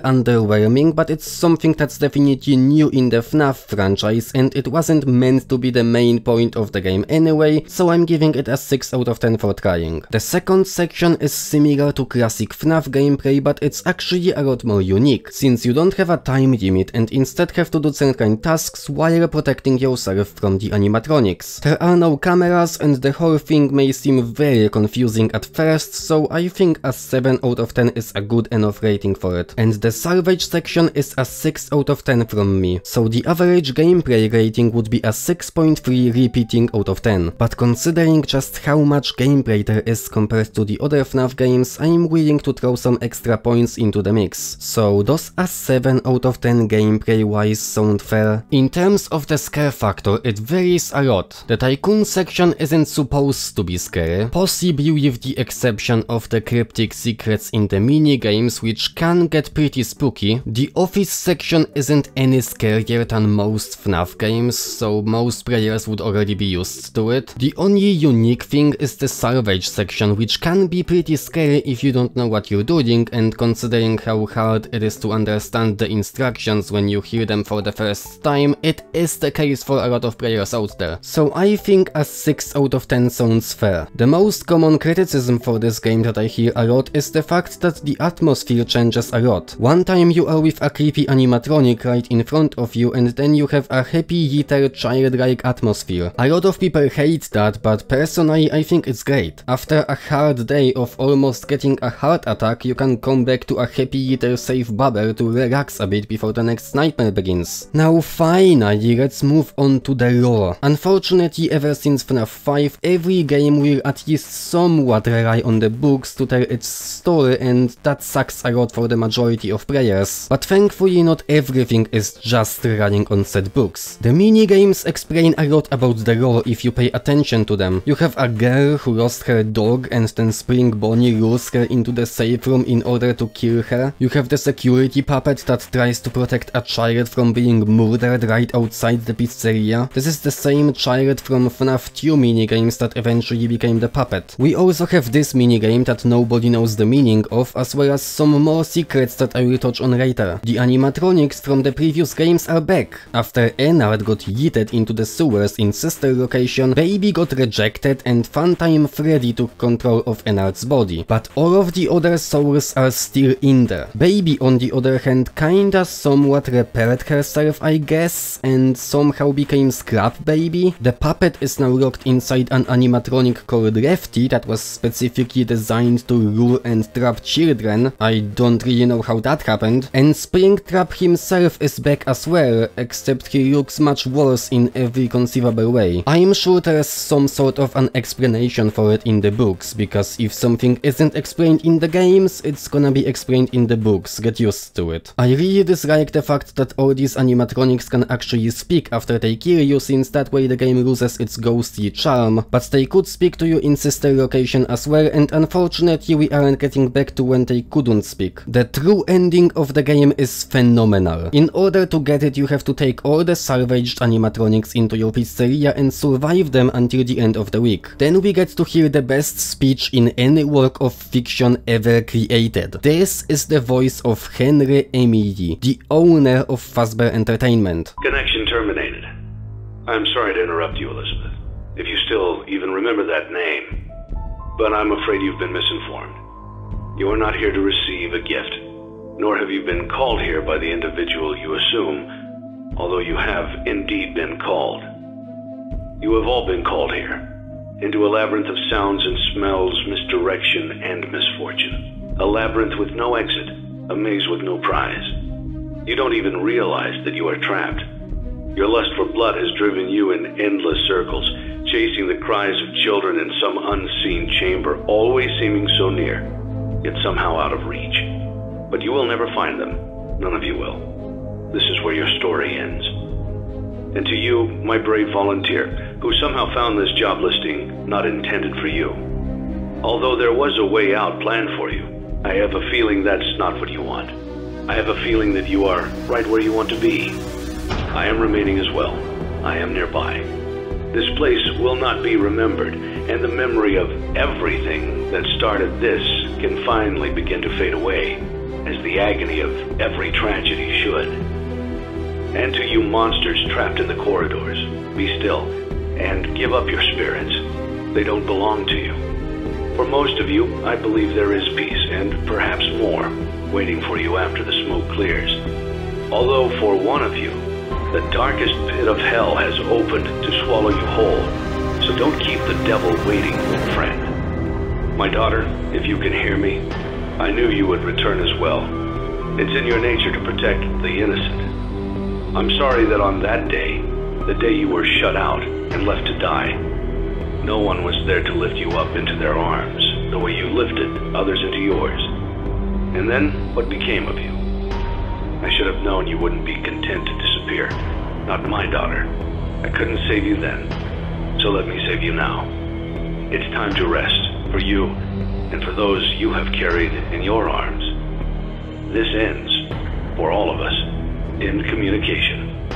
underwhelming, but it's something that's definitely new in the FNAF franchise, and it wasn't meant to be the main point of the game anyway, so I'm giving it a 6 out of 10 for trying. The second section is similar to classic FNAF gameplay, but it's actually a lot more unique, since you don't have a time limit and instead have to do certain tasks while protecting yourself from the animatronics. There are no cameras and the whole thing may seem very confusing at first, so I think a 7 out of 10 is a good enough rating for it. And the salvage section is a 6 out of 10 from me, so the average gameplay rating would be a 6.3 repeating out of 10. But considering just how much gameplay there is compared to the other FNAF games, I'm willing to throw some extra points into the mix. So does a 7 out of 10 gameplay wise sound fair? In terms of the scare factor, it varies a lot. The tycoon section isn't supposed to be scary, possibly with the exception of the cryptic secrets in the minigames, which can get pretty spooky. The office section isn't any scarier than most FNAF games, so most players would already be used to it. The only unique thing is the salvage section, which can be pretty scary if you don't know what you're doing, and considering how hard it is to understand the instructions when you hear them for the first time, it is the case for a lot of players out there. So I think a 6 out of 10 sounds fair. The most common criticism for this game that I hear a lot is the fact that the atmosphere changes a lot. One time you are with a creepy animatronic right in front of you, and then you have a happy yitter childlike atmosphere. A lot of people hate that, but personally I think it's great. After a hard day of almost getting a heart attack, you can come back to a happy yitter safe bubble to relax a bit before the next nightmare begins. Now finally, let's move on to the lore. Unfortunately, ever since FNAF 5, every game will at least somewhat rely on the books to tell its story, and that sucks a lot for the majority of players. But thankfully not everything is just relying on said books. The minigames explain a lot about the lore if you pay attention to them. You have a girl who lost her dog and then Spring Bonnie lures her into the safe room in order to kill her. You have the security puppet that tries to protect a child from being murdered right outside the pizzeria. This is the same child from FNAF 2 minigames that eventually became the puppet. We also have this minigame that nobody knows the meaning of, as well as some more secrets that I will touch on later. The animatronics from the previous games are back. After Ennard got yeeted into the sewers in sister location, Baby got rejected and Funtime Freddy took control of Ennard's body. But all of the other souls are still in there. Baby, on the other hand, kinda somewhat repaired herself, I guess, and somehow became Scrap Baby. The puppet is now locked inside an animatronic called Lefty that was specifically designed to lure and trap children. I don't really know how that happened. And Springtrap himself is back as well, except he looks much worse in every conceivable way. I'm sure there's some sort of an explanation for it in the books, because if something isn't explained in the games, it's gonna be explained in the books, get used to it. I really dislike the fact that all these animatronics can actually speak after they kill you, since that way the game loses its ghostly charm, but they could speak to you in sister location as well, and unfortunately we aren't getting back to when they couldn't speak. The true ending of the game is phenomenal. In order to get it, you have to take all the salvaged animatronics into your pizzeria and survive them until the end of the week. Then we get to hear the best speech in any work of fiction ever created. This is the voice of Henry Emily, the owner of Fazbear Entertainment. Connection terminated. I'm sorry to interrupt you, Elizabeth, if you still even remember that name. But I'm afraid you've been misinformed. You are not here to receive a gift, nor have you been called here by the individual you assume, although you have indeed been called. You have all been called here, into a labyrinth of sounds and smells, misdirection and misfortune. A labyrinth with no exit, a maze with no prize. You don't even realize that you are trapped. Your lust for blood has driven you in endless circles, chasing the cries of children in some unseen chamber, always seeming so near, yet somehow out of reach. But you will never find them. None of you will. This is where your story ends. And to you, my brave volunteer, who somehow found this job listing not intended for you. Although there was a way out planned for you, I have a feeling that's not what you want. I have a feeling that you are right where you want to be. I am remaining as well. I am nearby. This place will not be remembered, and the memory of everything that started this can finally begin to fade away, as the agony of every tragedy should. And to you monsters trapped in the corridors, be still, and give up your spirits. They don't belong to you. For most of you, I believe there is peace, and perhaps more, waiting for you after the smoke clears. Although for one of you, the darkest pit of hell has opened to swallow you whole, so don't keep the devil waiting, friend. My daughter, if you can hear me, I knew you would return as well. It's in your nature to protect the innocent. I'm sorry that on that day, the day you were shut out and left to die, no one was there to lift you up into their arms, the way you lifted others into yours. And then, what became of you? I should have known you wouldn't be content to disappear. Not my daughter. I couldn't save you then, so let me save you now. It's time to rest, for you, and for those you have carried in your arms. This ends, for all of us, in communication.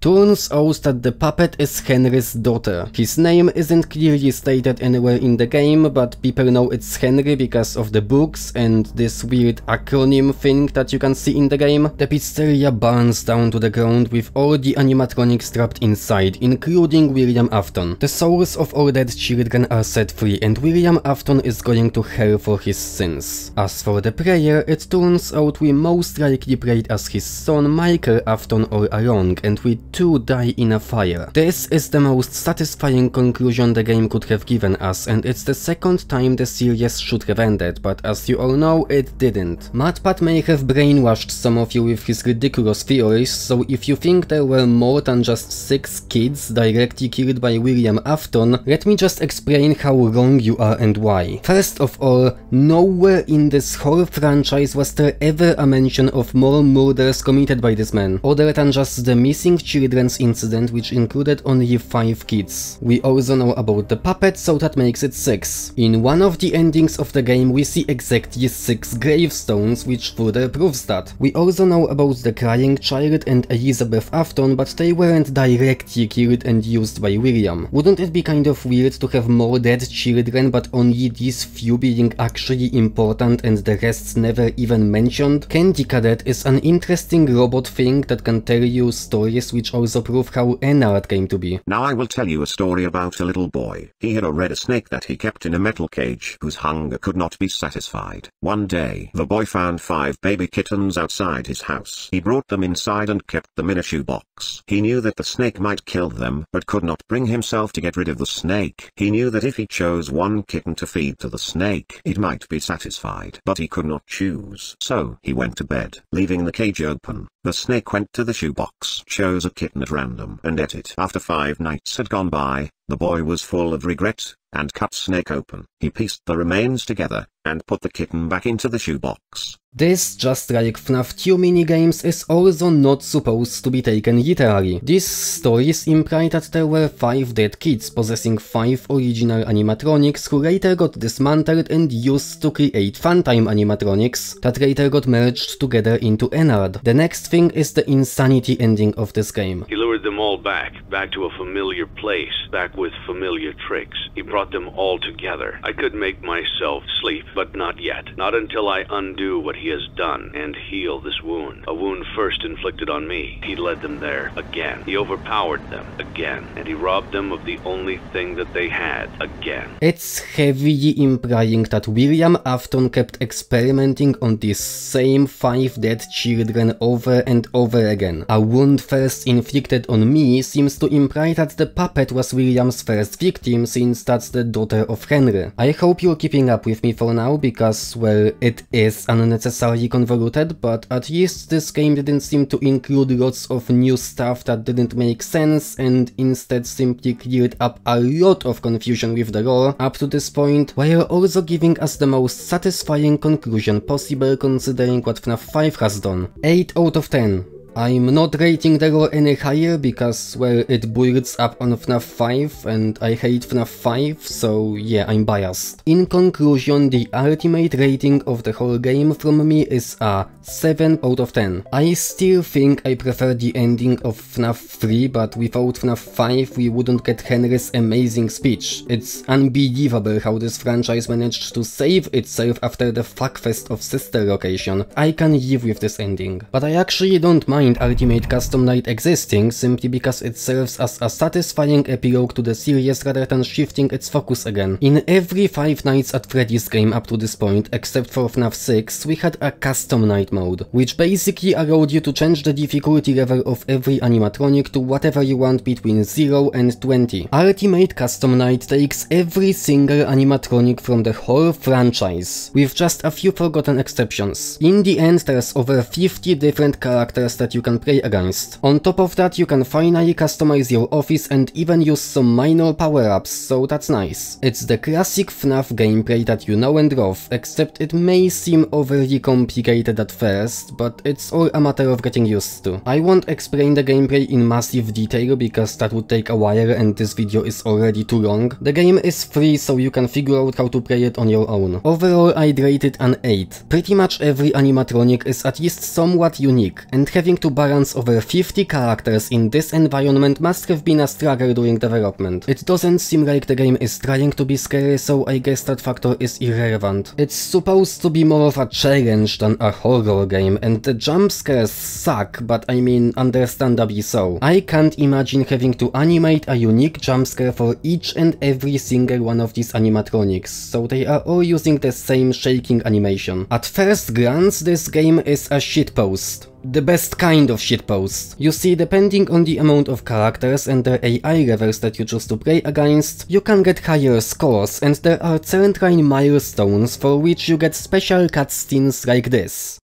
Turns out that the puppet is Henry's daughter. His name isn't clearly stated anywhere in the game, but people know it's Henry because of the books and this weird acronym thing that you can see in the game. The pizzeria burns down to the ground with all the animatronics trapped inside, including William Afton. The souls of all dead children are set free and William Afton is going to hell for his sins. As for the prayer, it turns out we most likely prayed as his son Michael Afton all along, and we too die in a fire. This is the most satisfying conclusion the game could have given us, and it's the second time the series should have ended, but as you all know, it didn't. MatPat may have brainwashed some of you with his ridiculous theories, so if you think there were more than just 6 kids directly killed by William Afton, let me just explain how wrong you are and why. First of all, nowhere in this whole franchise was there ever a mention of more murders committed by this man, other than just the missing children's incident, which included only 5 kids. We also know about the puppet, so that makes it 6. In one of the endings of the game we see exactly 6 gravestones, which further proves that. We also know about the crying child and Elizabeth Afton, but they weren't directly killed and used by William. Wouldn't it be kind of weird to have more dead children, but only these few being actually important and the rest never even mentioned? Candy Cadet is an interesting robot thing that can tell you stories which also prove how Ennard came to be. Now I will tell you a story about a little boy. He had a red snake that he kept in a metal cage whose hunger could not be satisfied. One day, the boy found 5 baby kittens outside his house. He brought them inside and kept them in a shoebox. He knew that the snake might kill them, but could not bring himself to get rid of the snake. He knew that if he chose one kitten to feed to the snake, it might be satisfied, but he could not choose. So, he went to bed, leaving the cage open. The snake went to the shoebox, chose a kitten at random, and ate it. After 5 nights had gone by, the boy was full of regret, and cut snake open. He pieced the remains together, and put the kitten back into the shoebox. This, just like FNAF 2 minigames, is also not supposed to be taken literally. These stories imply that there were 5 dead kids possessing 5 original animatronics who later got dismantled and used to create Funtime animatronics that later got merged together into Ennard. The next thing is the insanity ending of this game. He lured them all back to a familiar place, back with familiar tricks. He brought them all together. I could make myself sleep, but not yet. Not until I undo what he has done and heal this wound. A wound first inflicted on me. He led them there again. He overpowered them again, and he robbed them of the only thing that they had again. It's heavily implying that William Afton kept experimenting on these same 5 dead children over and over again. A wound first inflicted on me seems to imply that the puppet was William's first victim, since that's the daughter of Henry. I hope you're keeping up with me for now, because, well, it is unnecessarily convoluted, but at least this game didn't seem to include lots of new stuff that didn't make sense, and instead simply cleared up a lot of confusion with the lore up to this point, while also giving us the most satisfying conclusion possible considering what FNAF 5 has done. 8 out of 10. I'm not rating the lore any higher because, well, it builds up on FNAF 5 and I hate FNAF 5, so yeah, I'm biased. In conclusion, the ultimate rating of the whole game from me is a 7 out of 10. I still think I prefer the ending of FNAF 3, but without FNAF 5 we wouldn't get Henry's amazing speech. It's unbelievable how this franchise managed to save itself after the fuckfest of Sister Location. I can live with this ending. But I actually don't mind Ultimate Custom Night existing, simply because it serves as a satisfying epilogue to the series rather than shifting its focus again. In every 5 Nights at Freddy's game up to this point, except for FNAF 6, we had a Custom Night mode, which basically allowed you to change the difficulty level of every animatronic to whatever you want between 0 and 20. Ultimate Custom Night takes every single animatronic from the whole franchise, with just a few forgotten exceptions. In the end, there's over 50 different characters that you can play against. On top of that, you can finally customize your office and even use some minor power-ups, so that's nice. It's the classic FNAF gameplay that you know and love, except it may seem overly complicated at first, but it's all a matter of getting used to. I won't explain the gameplay in massive detail because that would take a while and this video is already too long. The game is free, so you can figure out how to play it on your own. Overall, I'd rate it an 8. Pretty much every animatronic is at least somewhat unique, and having to balance over 50 characters in this environment must have been a struggle during development. It doesn't seem like the game is trying to be scary, so I guess that factor is irrelevant. It's supposed to be more of a challenge than a horror game, and the jump scares suck, but I mean understandably so. I can't imagine having to animate a unique jump scare for each and every single one of these animatronics, so they are all using the same shaking animation. At first glance, this game is a shitpost. The best kind of shitpost. You see, depending on the amount of characters and their AI levels that you choose to play against, you can get higher scores, and there are certain milestones for which you get special cutscenes like this.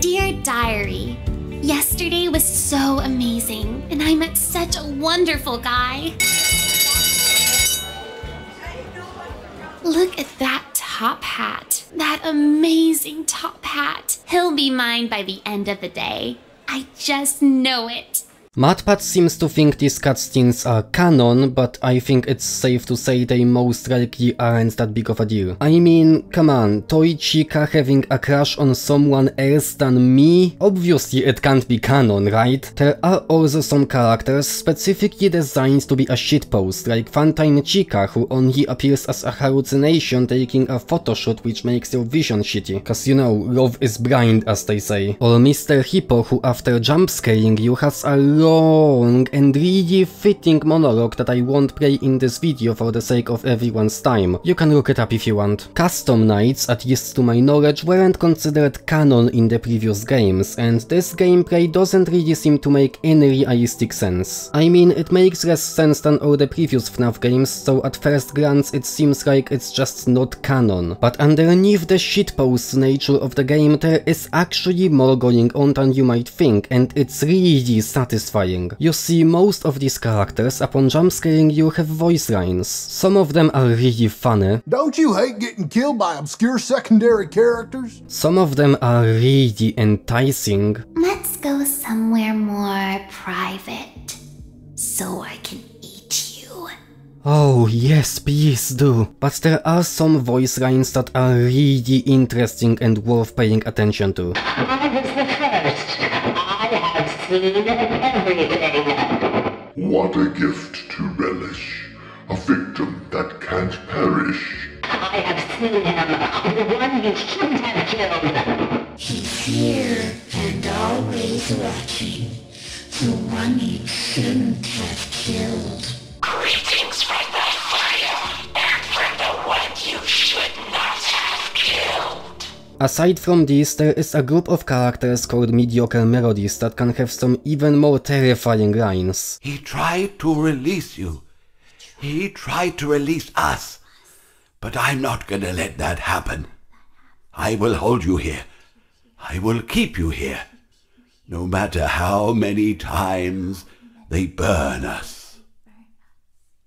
Dear Diary, yesterday was so amazing, and I met such a wonderful guy. Look at that top hat. That amazing top hat. He'll be mine by the end of the day. I just know it. MatPat seems to think these cutscenes are canon, but I think it's safe to say they most likely aren't that big of a deal. I mean, come on, Toy Chica having a crush on someone else than me? Obviously it can't be canon, right? There are also some characters specifically designed to be a shitpost, like Funtime Chica, who only appears as a hallucination taking a photoshoot which makes your vision shitty. Cause you know, love is blind, as they say. Or Mr. Hippo, who after jumpscaring you has a long and really fitting monologue that I won't play in this video for the sake of everyone's time. You can look it up if you want. Custom Nights, at least to my knowledge, weren't considered canon in the previous games, and this gameplay doesn't really seem to make any realistic sense. I mean, it makes less sense than all the previous FNAF games, so at first glance it seems like it's just not canon. But underneath the shitpost nature of the game, there is actually more going on than you might think, and it's really satisfying. You see, most of these characters, upon jumpscaring you, have voice lines. Some of them are really funny. Don't you hate getting killed by obscure secondary characters? Some of them are really enticing. Let's go somewhere more private, so I can eat you. Oh yes, please do. But there are some voice lines that are really interesting and worth paying attention to. I was the first. I have seen everything. What a gift to relish. A victim that can't perish. I have seen him. The one you shouldn't have killed. He's here and always watching. The one you shouldn't have killed. Greetings from the fire, and from the one you should not have killed. Aside from these, there is a group of characters called Mediocre Melodies that can have some even more terrifying lines. He tried to release you. He tried to release us. But I'm not gonna let that happen. I will hold you here. I will keep you here. No matter how many times they burn us.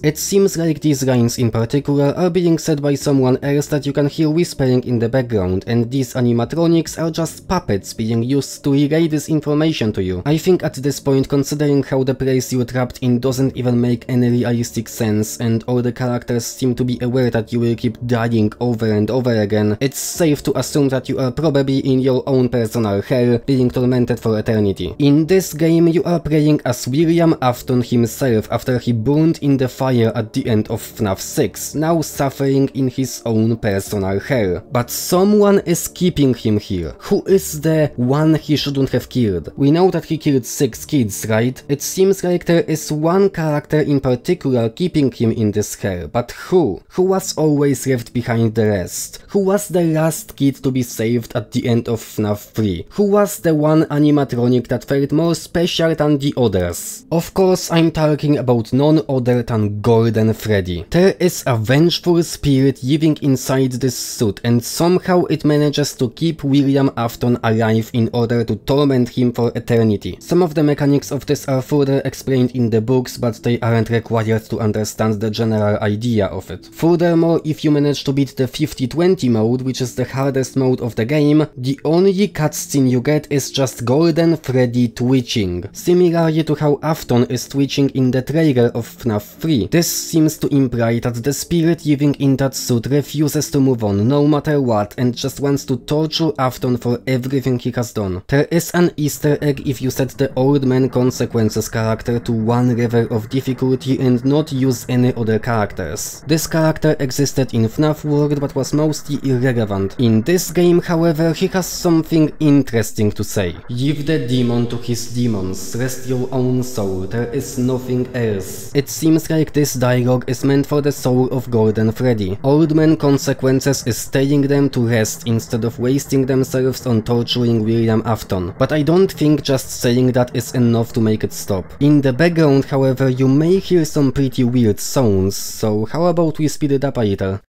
It seems like these lines in particular are being said by someone else that you can hear whispering in the background, and these animatronics are just puppets being used to relay this information to you. I think at this point, considering how the place you're trapped in doesn't even make any realistic sense, and all the characters seem to be aware that you will keep dying over and over again, it's safe to assume that you are probably in your own personal hell, being tormented for eternity. In this game, you are playing as William Afton himself after he burned in the fire at the end of FNAF 6, now suffering in his own personal hell. But someone is keeping him here. Who is the one he shouldn't have killed? We know that he killed 6 kids, right? It seems like there is one character in particular keeping him in this hell, but who? Who was always left behind the rest? Who was the last kid to be saved at the end of FNAF 3? Who was the one animatronic that felt more special than the others? Of course, I'm talking about none other than Golden Freddy. There is a vengeful spirit living inside this suit, and somehow it manages to keep William Afton alive in order to torment him for eternity. Some of the mechanics of this are further explained in the books, but they aren't required to understand the general idea of it. Furthermore, if you manage to beat the 50-20 mode, which is the hardest mode of the game, the only cutscene you get is just Golden Freddy twitching, similarly to how Afton is twitching in the trailer of FNAF 3. This seems to imply that the spirit living in that suit refuses to move on no matter what and just wants to torture Afton for everything he has done. There is an Easter egg if you set the Old Man Consequences character to one level of difficulty and not use any other characters. This character existed in FNAF World but was mostly irrelevant. In this game, however, he has something interesting to say. Give the demon to his demons, rest your own soul, there is nothing else. It seems like this dialogue is meant for the soul of Golden Freddy. Old Man Consequences is telling them to rest instead of wasting themselves on torturing William Afton. But I don't think just saying that is enough to make it stop. In the background, however, you may hear some pretty weird sounds, so how about we speed it up a little?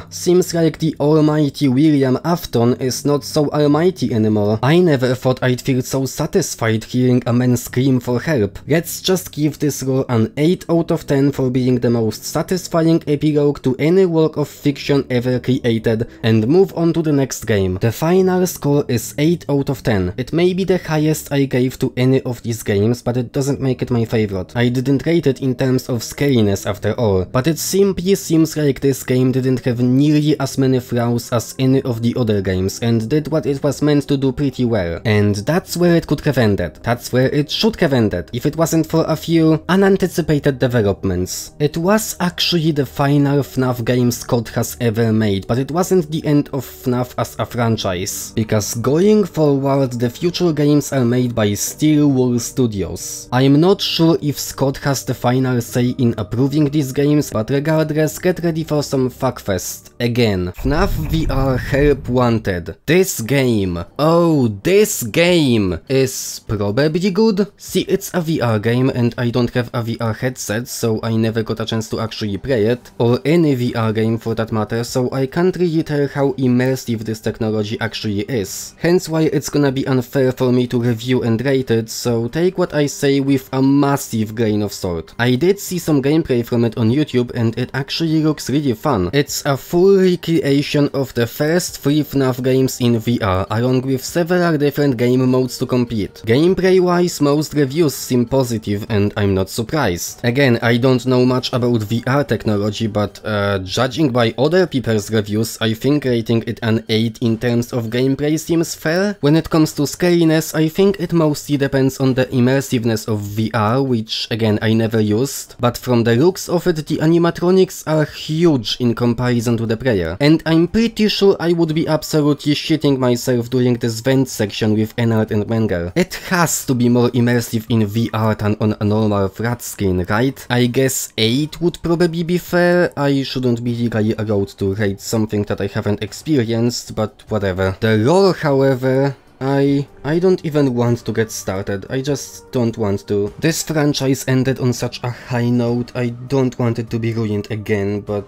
Seems like the almighty William Afton is not so almighty anymore. I never thought I'd feel so satisfied hearing a man scream for help. Let's just give this role an 8 out of 10 for being the most satisfying epilogue to any work of fiction ever created and move on to the next game. The final score is 8 out of 10. It may be the highest I gave to any of these games, but it doesn't make it my favorite. I didn't rate it in terms of scariness after all, but it simply seems like this game didn't have nearly as many flaws as any of the other games and did what it was meant to do pretty well. And that's where it could have ended. That's where it should have ended, if it wasn't for a few unanticipated developments. It was actually the final FNAF game Scott has ever made, but it wasn't the end of FNAF as a franchise, because going forward the future games are made by Steel Wool Studios. I'm not sure if Scott has the final say in approving these games, but regardless, get ready for some fuckfest. Again, FNAF VR Help Wanted. This game, oh, this game is probably good. See, it's a VR game and I don't have a VR headset, so I never got a chance to actually play it, or any VR game for that matter, so I can't really tell how immersive this technology actually is. Hence why it's gonna be unfair for me to review and rate it, so take what I say with a massive grain of salt. I did see some gameplay from it on YouTube and it actually looks really fun. It's a full recreation of the first 3 FNAF games in VR, along with several different game modes to compete. Gameplay wise, most reviews seem positive and I'm not surprised. Again, I don't know much about VR technology, but judging by other people's reviews, I think rating it an 8 in terms of gameplay seems fair. When it comes to scariness, I think it mostly depends on the immersiveness of VR, which again I never used, but from the looks of it, the animatronics are huge in comparison to the player, and I'm pretty sure I would be absolutely shitting myself during this vent section with Ennard and Menger. It has to be more immersive in VR than on a normal flat screen, right? I guess 8 would probably be fair. I shouldn't be legally allowed to rate something that I haven't experienced, but whatever. The lore, however, I don't even want to get started, I just don't want to. This franchise ended on such a high note, I don't want it to be ruined again, but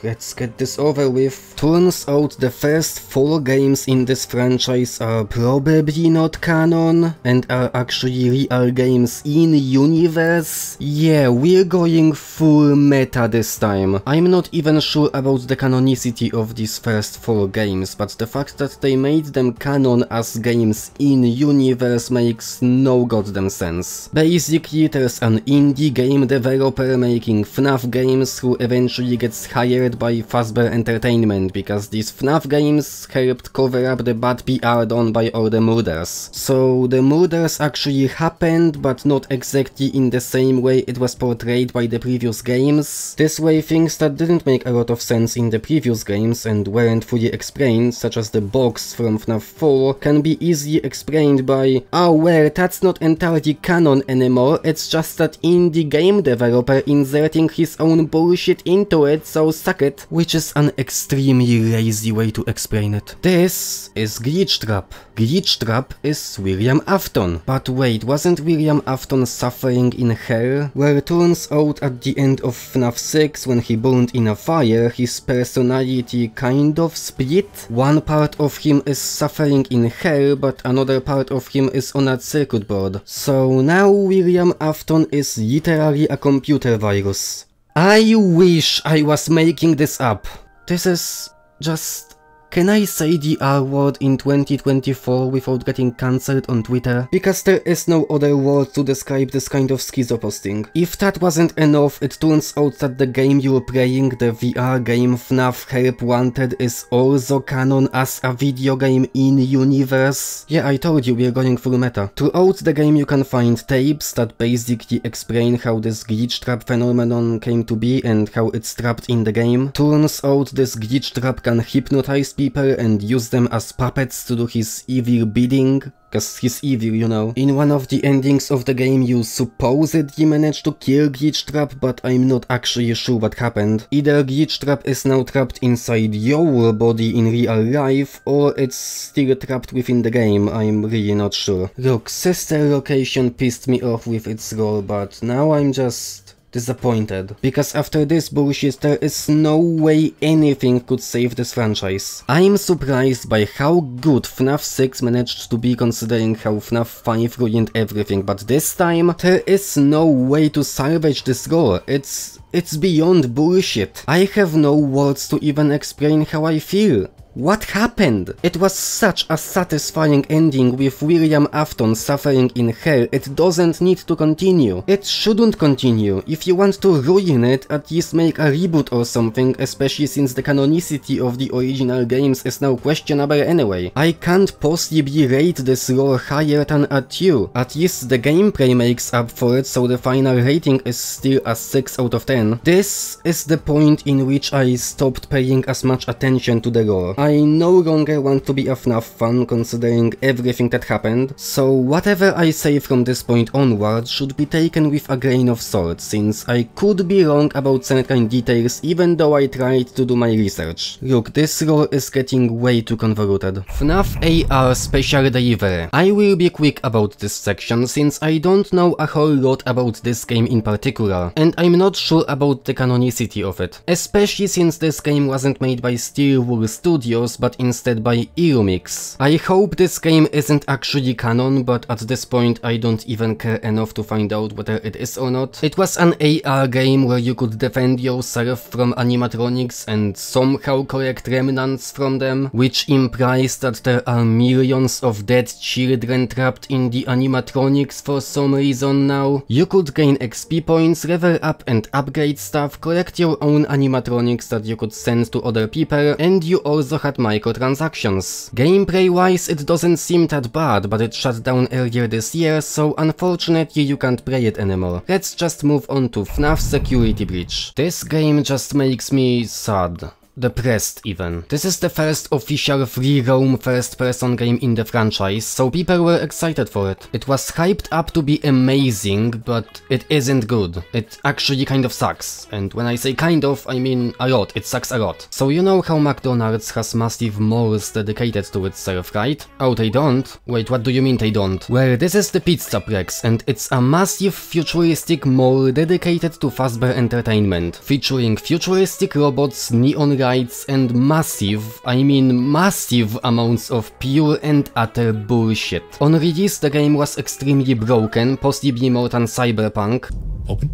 let's get this over with. Turns out the first 4 games in this franchise are probably not canon, and are actually real games in universe. Yeah, we're going full meta this time. I'm not even sure about the canonicity of these first 4 games, but the fact that they made them canon as games in universe makes no goddamn sense. Basically, there's an indie game developer making FNAF games who eventually gets hired by Fazbear Entertainment because these FNAF games helped cover up the bad PR done by all the murders. So the murders actually happened, but not exactly in the same way it was portrayed by the previous games. This way, things that didn't make a lot of sense in the previous games and weren't fully explained, such as the box from FNAF 4, can be easily explained by, oh well, that's not entirely canon anymore, it's just that indie game developer inserting his own bullshit into it, so suck it. Which is an extremely lazy way to explain it. This is Glitch Trap. glitch trap is William Afton. But wait, wasn't William Afton suffering in hell? Where turns out at the end of FNAF 6 when he burned in a fire, his personality kind of split? One part of him is suffering in hell, but another part of him is on a circuit board. So now William Afton is literally a computer virus. I wish I was making this up. This is just... Can I say the R word in 2024 without getting cancelled on Twitter? Because there is no other word to describe this kind of schizo-posting. If that wasn't enough, it turns out that the game you're playing, the VR game FNAF Help Wanted, is also canon as a video game in-universe. Yeah, I told you we're going full meta. Throughout the game you can find tapes that basically explain how this glitch trap phenomenon came to be and how it's trapped in the game. Turns out this glitch trap can hypnotize people and use them as puppets to do his evil bidding, cause he's evil, you know. In one of the endings of the game you supposedly managed to kill Glitch Trap, but I'm not actually sure what happened. Either Glitch Trap is now trapped inside your body in real life, or it's still trapped within the game, I'm really not sure. Look, Sister Location pissed me off with its role, but now I'm just... disappointed. Because after this bullshit there is no way anything could save this franchise. I'm surprised by how good FNAF 6 managed to be considering how FNAF 5 ruined everything, but this time there is no way to salvage this gore. It's beyond bullshit. I have no words to even explain how I feel. What happened? It was such a satisfying ending with William Afton suffering in hell, it doesn't need to continue. It shouldn't continue. If you want to ruin it, at least make a reboot or something, especially since the canonicity of the original games is now questionable anyway. I can't possibly rate this lore higher than a 2. At least the gameplay makes up for it, so the final rating is still a 6 out of 10. This is the point in which I stopped paying as much attention to the lore. I no longer want to be a FNAF fan considering everything that happened, so whatever I say from this point onward should be taken with a grain of salt, since I could be wrong about certain details even though I tried to do my research. Look, this lore is getting way too convoluted. FNAF AR Special Delivery. I will be quick about this section since I don't know a whole lot about this game in particular, and I'm not sure about the canonicity of it, especially since this game wasn't made by Steelwool Studios but instead by Illumix. I hope this game isn't actually canon, but at this point I don't even care enough to find out whether it is or not. It was an AR game where you could defend yourself from animatronics and somehow collect remnants from them, which implies that there are millions of dead children trapped in the animatronics for some reason now. You could gain XP points, level up and upgrade stuff, collect your own animatronics that you could send to other people, and you also had microtransactions. Gameplay wise it doesn't seem that bad, but it shut down earlier this year, so unfortunately you can't play it anymore. Let's just move on to FNAF Security Breach. This game just makes me sad. Depressed even. This is the first official free roam first person game in the franchise, so people were excited for it. It was hyped up to be amazing, but it isn't good. It actually kind of sucks. And when I say kind of, I mean a lot. It sucks a lot. So you know how McDonald's has massive malls dedicated to itself, right? Oh, they don't? Wait, what do you mean they don't? Well, this is the Pizzaplex, and it's a massive futuristic mall dedicated to Fazbear entertainment, featuring futuristic robots, neon lights, and massive, I mean massive amounts of pure and utter bullshit. On release the game was extremely broken, possibly more than Cyberpunk. Open?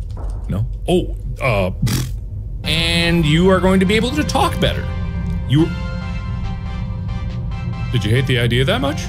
No? Oh, and you are going to be able to talk better. Did you hate the idea that much?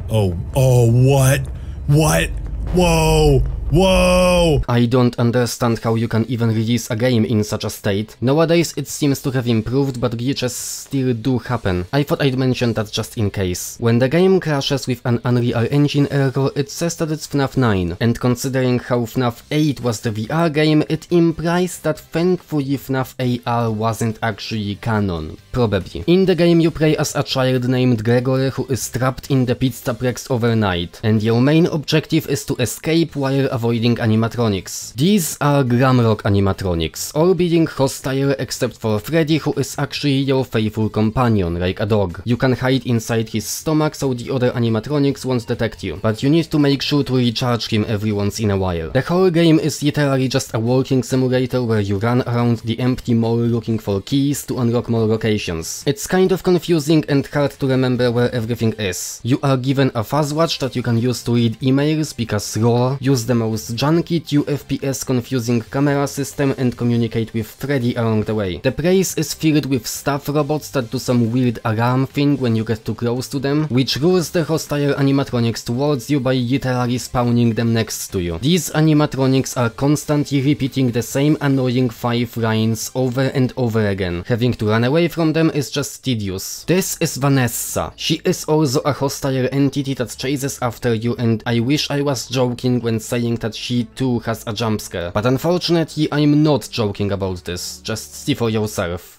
Oh, what? Whoa! Whoa! I don't understand how you can even release a game in such a state. Nowadays it seems to have improved, but glitches still do happen. I thought I'd mention that just in case. When the game crashes with an Unreal Engine error, it says that it's FNAF 9, and considering how FNAF 8 was the VR game, it implies that thankfully FNAF AR wasn't actually canon. Probably. In the game you play as a child named Gregory who is trapped in the Pizzaplex overnight, and your main objective is to escape while avoiding animatronics. These are Glamrock animatronics, all being hostile except for Freddy, who is actually your faithful companion, like a dog. You can hide inside his stomach so the other animatronics won't detect you, but you need to make sure to recharge him every once in a while. The whole game is literally just a walking simulator where you run around the empty mall looking for keys to unlock more locations. It's kind of confusing and hard to remember where everything is. You are given a Fuzzwatch that you can use to read emails because lore, use the most junky 2 FPS confusing camera system and communicate with Freddy along the way. The place is filled with staff robots that do some weird alarm thing when you get too close to them, which lures the hostile animatronics towards you by literally spawning them next to you. These animatronics are constantly repeating the same annoying 5 lines over and over again. Having to run away from them is just tedious. This is Vanessa. She is also a hostile entity that chases after you, and I wish I was joking when saying that she too has a jump scare. But unfortunately I'm not joking about this. Just see for yourself.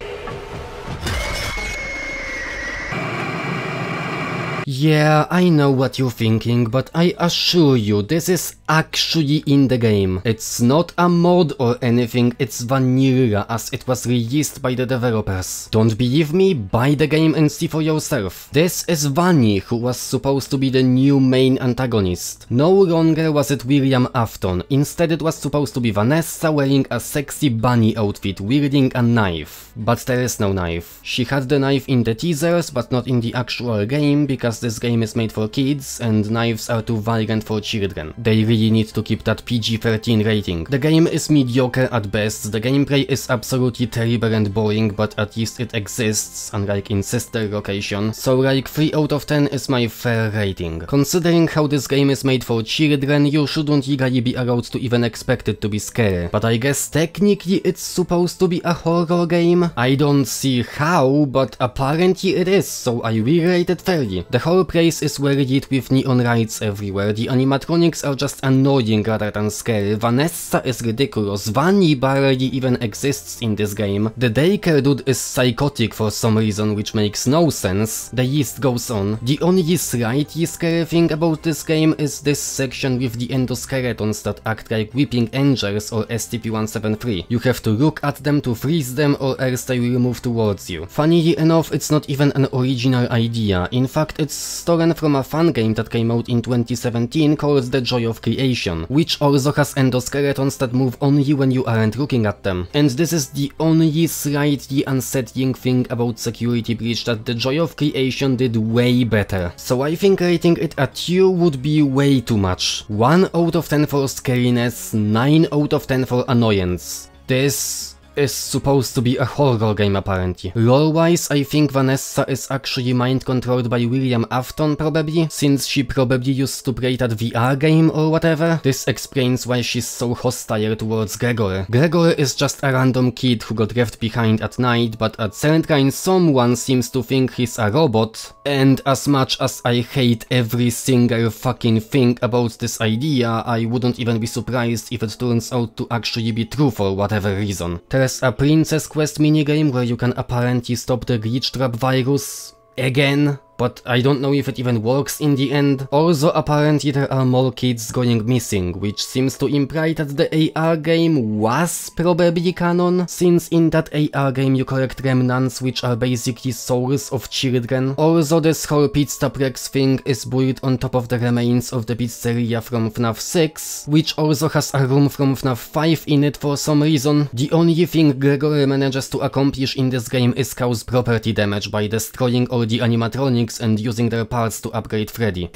Yeah, I know what you're thinking, but I assure you, this is actually in the game. It's not a mod or anything, it's vanilla as it was released by the developers. Don't believe me? Buy the game and see for yourself. This is Vanny, who was supposed to be the new main antagonist. No longer was it William Afton, instead it was supposed to be Vanessa wearing a sexy bunny outfit, wielding a knife. But there is no knife. She had the knife in the teasers, but not in the actual game, because this game is made for kids and knives are too violent for children. They really need to keep that PG-13 rating. The game is mediocre at best, the gameplay is absolutely terrible and boring, but at least it exists, unlike in Sister Location, so like 3 out of 10 is my fair rating. Considering how this game is made for children, you shouldn't legally be allowed to even expect it to be scary, but I guess technically it's supposed to be a horror game? I don't see how, but apparently it is, so I will rate it fairly. The whole place is well lit with neon lights everywhere, the animatronics are just annoying rather than scary, Vanessa is ridiculous, Vanny barely even exists in this game, the daycare dude is psychotic for some reason which makes no sense, the list goes on. The only slightly scary thing about this game is this section with the endoskeletons that act like weeping angels or SCP-173. You have to look at them to freeze them or else they will move towards you. Funnily enough, it's not even an original idea, in fact it's stolen from a fun game that came out in 2017 called The Joy of Creation, which also has endoskeletons that move only when you aren't looking at them. And this is the only slightly unsettling thing about Security Breach that The Joy of Creation did way better. So I think rating it a 2 would be way too much. 1 out of 10 for scariness, 9 out of 10 for annoyance. This is supposed to be a horror game apparently. Lore-wise, I think Vanessa is actually mind-controlled by William Afton probably, since she probably used to play that VR game or whatever. This explains why she's so hostile towards Gregor. Gregor is just a random kid who got left behind at night, but at Serentine someone seems to think he's a robot, and as much as I hate every single fucking thing about this idea, I wouldn't even be surprised if it turns out to actually be true for whatever reason. There's a Princess Quest minigame where you can apparently stop the glitch trap virus again, but I don't know if it even works in the end. Also, apparently there are more kids going missing, which seems to imply that the AR game was probably canon, since in that AR game you collect remnants which are basically souls of children. Also, this whole Pizzaplex thing is built on top of the remains of the pizzeria from FNAF 6, which also has a room from FNAF 5 in it for some reason. The only thing Gregory manages to accomplish in this game is cause property damage by destroying all the animatronics and using their parts to upgrade Freddy.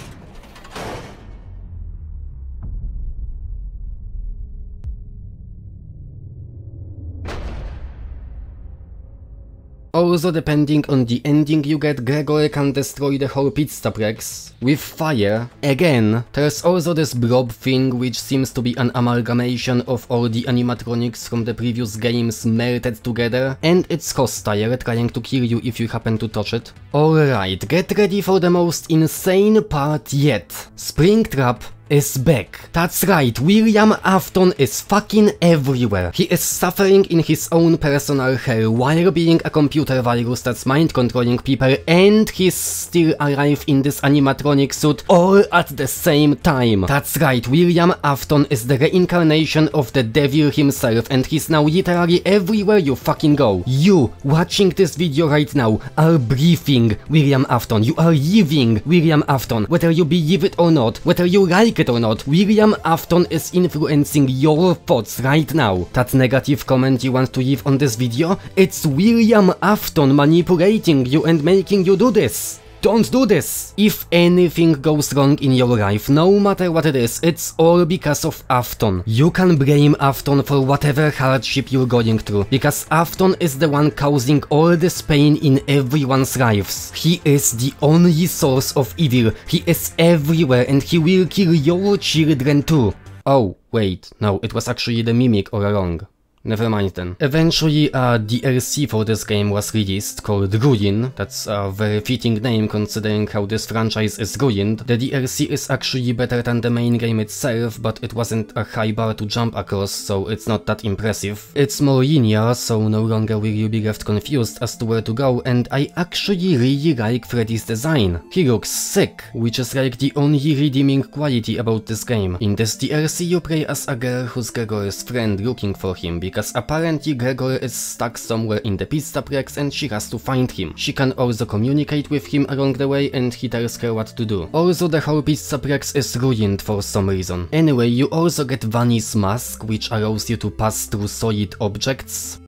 Also, depending on the ending you get, Gregory can destroy the whole Pizzaplex with fire. Again, there's also this blob thing which seems to be an amalgamation of all the animatronics from the previous games melted together, and it's hostile, trying to kill you if you happen to touch it. Alright, get ready for the most insane part yet. Springtrap is back. That's right, William Afton is fucking everywhere. He is suffering in his own personal hell while being a computer virus that's mind controlling people, and he's still alive in this animatronic suit all at the same time. That's right, William Afton is the reincarnation of the devil himself, and he's now literally everywhere you fucking go. You, watching this video right now, are breathing William Afton. You are living William Afton. Whether you believe it or not, whether you like it or not, William Afton is influencing your thoughts right now. That negative comment you want to leave on this video? It's William Afton manipulating you and making you do this. Don't do this! If anything goes wrong in your life, no matter what it is, it's all because of Afton. You can blame Afton for whatever hardship you're going through, because Afton is the one causing all this pain in everyone's lives. He is the only source of evil. He is everywhere and he will kill your children too. Oh, wait, no, it was actually the mimic all along. Never mind then. Eventually a DLC for this game was released called Ruin. That's a very fitting name considering how this franchise is ruined. The DLC is actually better than the main game itself, but it wasn't a high bar to jump across, so it's not that impressive. It's more linear, so no longer will you be left confused as to where to go, and I actually really like Freddy's design. He looks sick, which is like the only redeeming quality about this game. In this DLC you play as a girl who's Gregor's friend looking for him, because apparently Gregor is stuck somewhere in the Pizzeria and she has to find him. She can also communicate with him along the way and he tells her what to do. Also the whole Pizzeria is ruined for some reason. Anyway, you also get Vanny's mask, which allows you to pass through solid objects.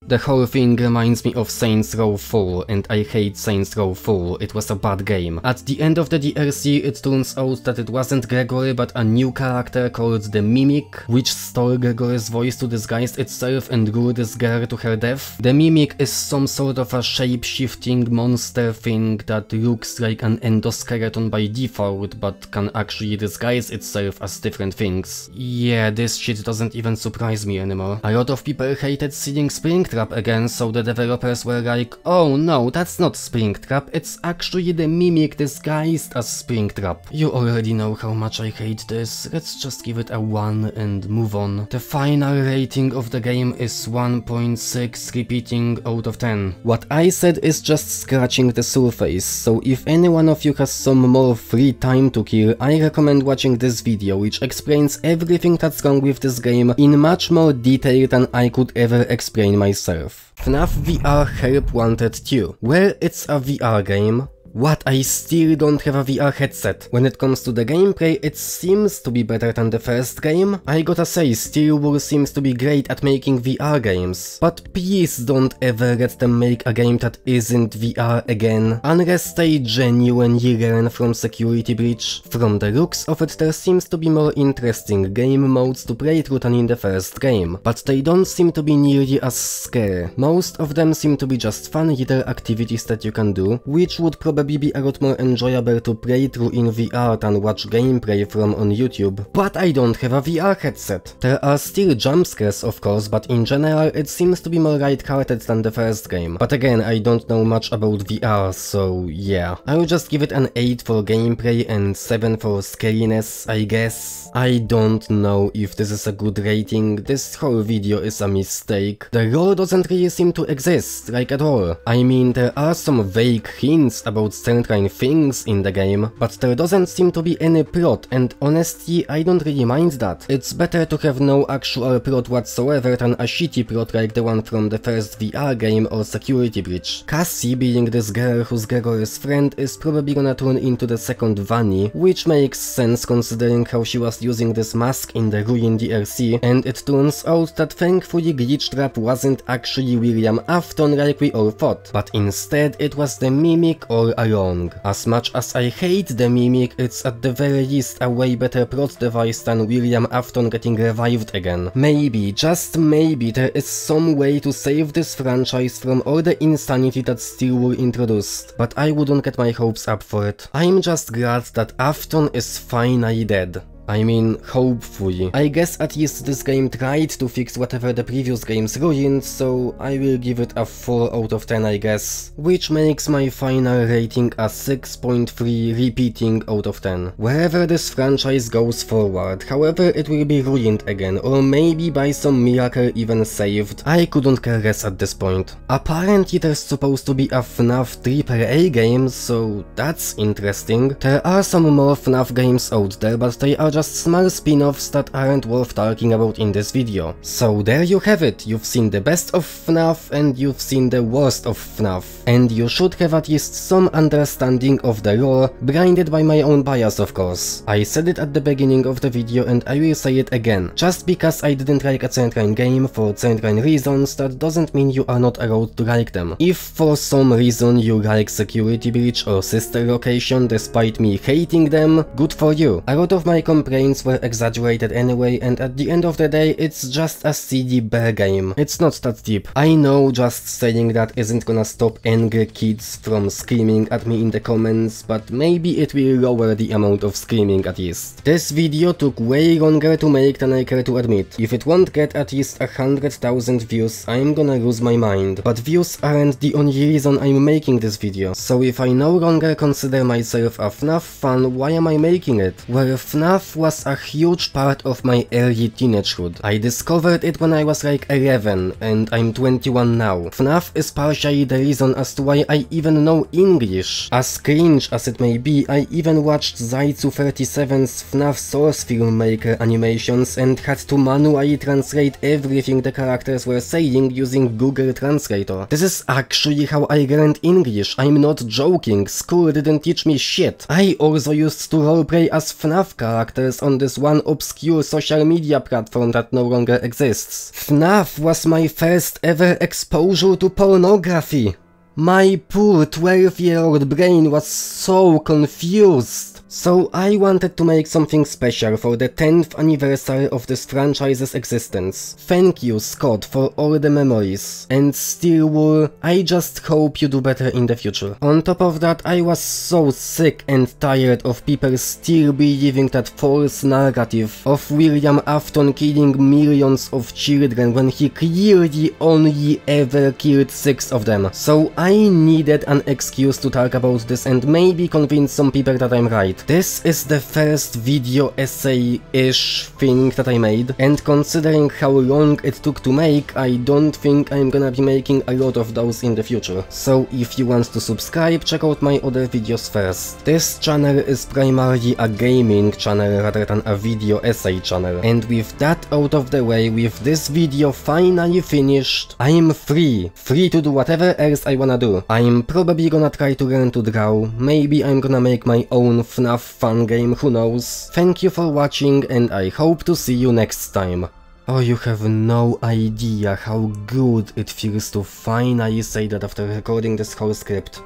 The whole thing reminds me of Saints Row 4, and I hate Saints Row 4, it was a bad game. At the end of the DLC it turns out that it wasn't Gregory but a new character called the Mimic, which stole Gregory's voice to disguise itself and lure this girl to her death. The Mimic is some sort of a shape-shifting monster thing that looks like an endoskeleton by default, but can actually disguise itself as different things. Yeah, this shit doesn't even surprise me anymore. A lot of people hated seeing Springtrap again, so the developers were like, oh no, that's not Springtrap, it's actually the Mimic disguised as Springtrap. You already know how much I hate this, let's just give it a 1 and move on. The final rating of the game is 1.6 repeating out of 10. What I said is just scratching the surface, so if any one of you has some more free time to kill, I recommend watching this video, which explains everything that's wrong with this game in much more detail than I could ever explain myself. FNAF VR Help Wanted 2. Well, it's a VR game. What? I still don't have a VR headset. When it comes to the gameplay, it seems to be better than the first game. I gotta say, Steelwool seems to be great at making VR games. But please don't ever let them make a game that isn't VR again, unless they genuinely learn from Security Breach. From the looks of it, there seems to be more interesting game modes to play through than in the first game, but they don't seem to be nearly as scary. Most of them seem to be just fun little activities that you can do, which would probably be a lot more enjoyable to play through in VR than watch gameplay from on YouTube. But I don't have a VR headset. There are still jump scares of course, but in general it seems to be more light-hearted than the first game. But again, I don't know much about VR, so yeah. I'll just give it an 8 for gameplay and 7 for scariness, I guess. I don't know if this is a good rating, this whole video is a mistake. The lore doesn't really seem to exist, like at all. I mean, there are some vague hints about certain things in the game, but there doesn't seem to be any plot, and honestly, I don't really mind that. It's better to have no actual plot whatsoever than a shitty plot like the one from the first VR game or Security Breach. Cassie, being this girl who's Gregor's friend, is probably gonna turn into the second Vanny, which makes sense considering how she was using this mask in the Ruin DLC, and it turns out that thankfully Glitchtrap wasn't actually William Afton like we all thought, but instead it was the Mimic all along. As much as I hate the Mimic, it's at the very least a way better plot device than William Afton getting revived again. Maybe, just maybe, there is some way to save this franchise from all the insanity that Steelwool introduced, but I wouldn't get my hopes up for it. I'm just glad that Afton is finally dead. I mean, hopefully. I guess at least this game tried to fix whatever the previous games ruined, so I will give it a 4 out of 10 I guess, which makes my final rating a 6.3 repeating out of 10. Wherever this franchise goes forward, however it will be ruined again, or maybe by some miracle even saved, I couldn't care less at this point. Apparently there's supposed to be a FNAF AAA game, so that's interesting. There are some more FNAF games out there, but they are just small spin-offs that aren't worth talking about in this video. So there you have it, you've seen the best of FNAF and you've seen the worst of FNAF. And you should have at least some understanding of the lore, blinded by my own bias of course. I said it at the beginning of the video and I will say it again. Just because I didn't like a certain game for certain reasons, that doesn't mean you are not allowed to like them. If for some reason you like Security Breach or Sister Location despite me hating them, good for you. A lot of my complaints were exaggerated anyway, and at the end of the day it's just a CD bear game. It's not that deep. I know just saying that isn't gonna stop angry kids from screaming at me in the comments, but maybe it will lower the amount of screaming at least. This video took way longer to make than I care to admit. If it won't get at least 100,000 views, I'm gonna lose my mind. But views aren't the only reason I'm making this video, so if I no longer consider myself a FNAF fan, why am I making it? Well, FNAF was a huge part of my early teenagehood. I discovered it when I was like 11, and I'm 21 now. FNAF is partially the reason as to why I even know English. As cringe as it may be, I even watched Zaicu37's FNAF source filmmaker animations and had to manually translate everything the characters were saying using Google Translator. This is actually how I learned English, I'm not joking, school didn't teach me shit. I also used to roleplay as FNAF characters on this one obscure social media platform that no longer exists. FNAF was my first ever exposure to pornography. My poor 12-year-old brain was so confused. So I wanted to make something special for the 10th anniversary of this franchise's existence. Thank you, Scott, for all the memories. And Steelwool, I just hope you do better in the future. On top of that, I was so sick and tired of people still believing that false narrative of William Afton killing millions of children when he clearly only ever killed 6 of them. So I needed an excuse to talk about this and maybe convince some people that I'm right. This is the first video essay-ish thing that I made, and considering how long it took to make, I don't think I'm gonna be making a lot of those in the future. So if you want to subscribe, check out my other videos first. This channel is primarily a gaming channel rather than a video essay channel, and with that out of the way, with this video finally finished, I'm free to do whatever else I wanna do. I'm probably gonna try to learn to draw, maybe I'm gonna make my own FNAF fun game, who knows. Thank you for watching and I hope to see you next time. Oh, you have no idea how good it feels to finally say that after recording this whole script.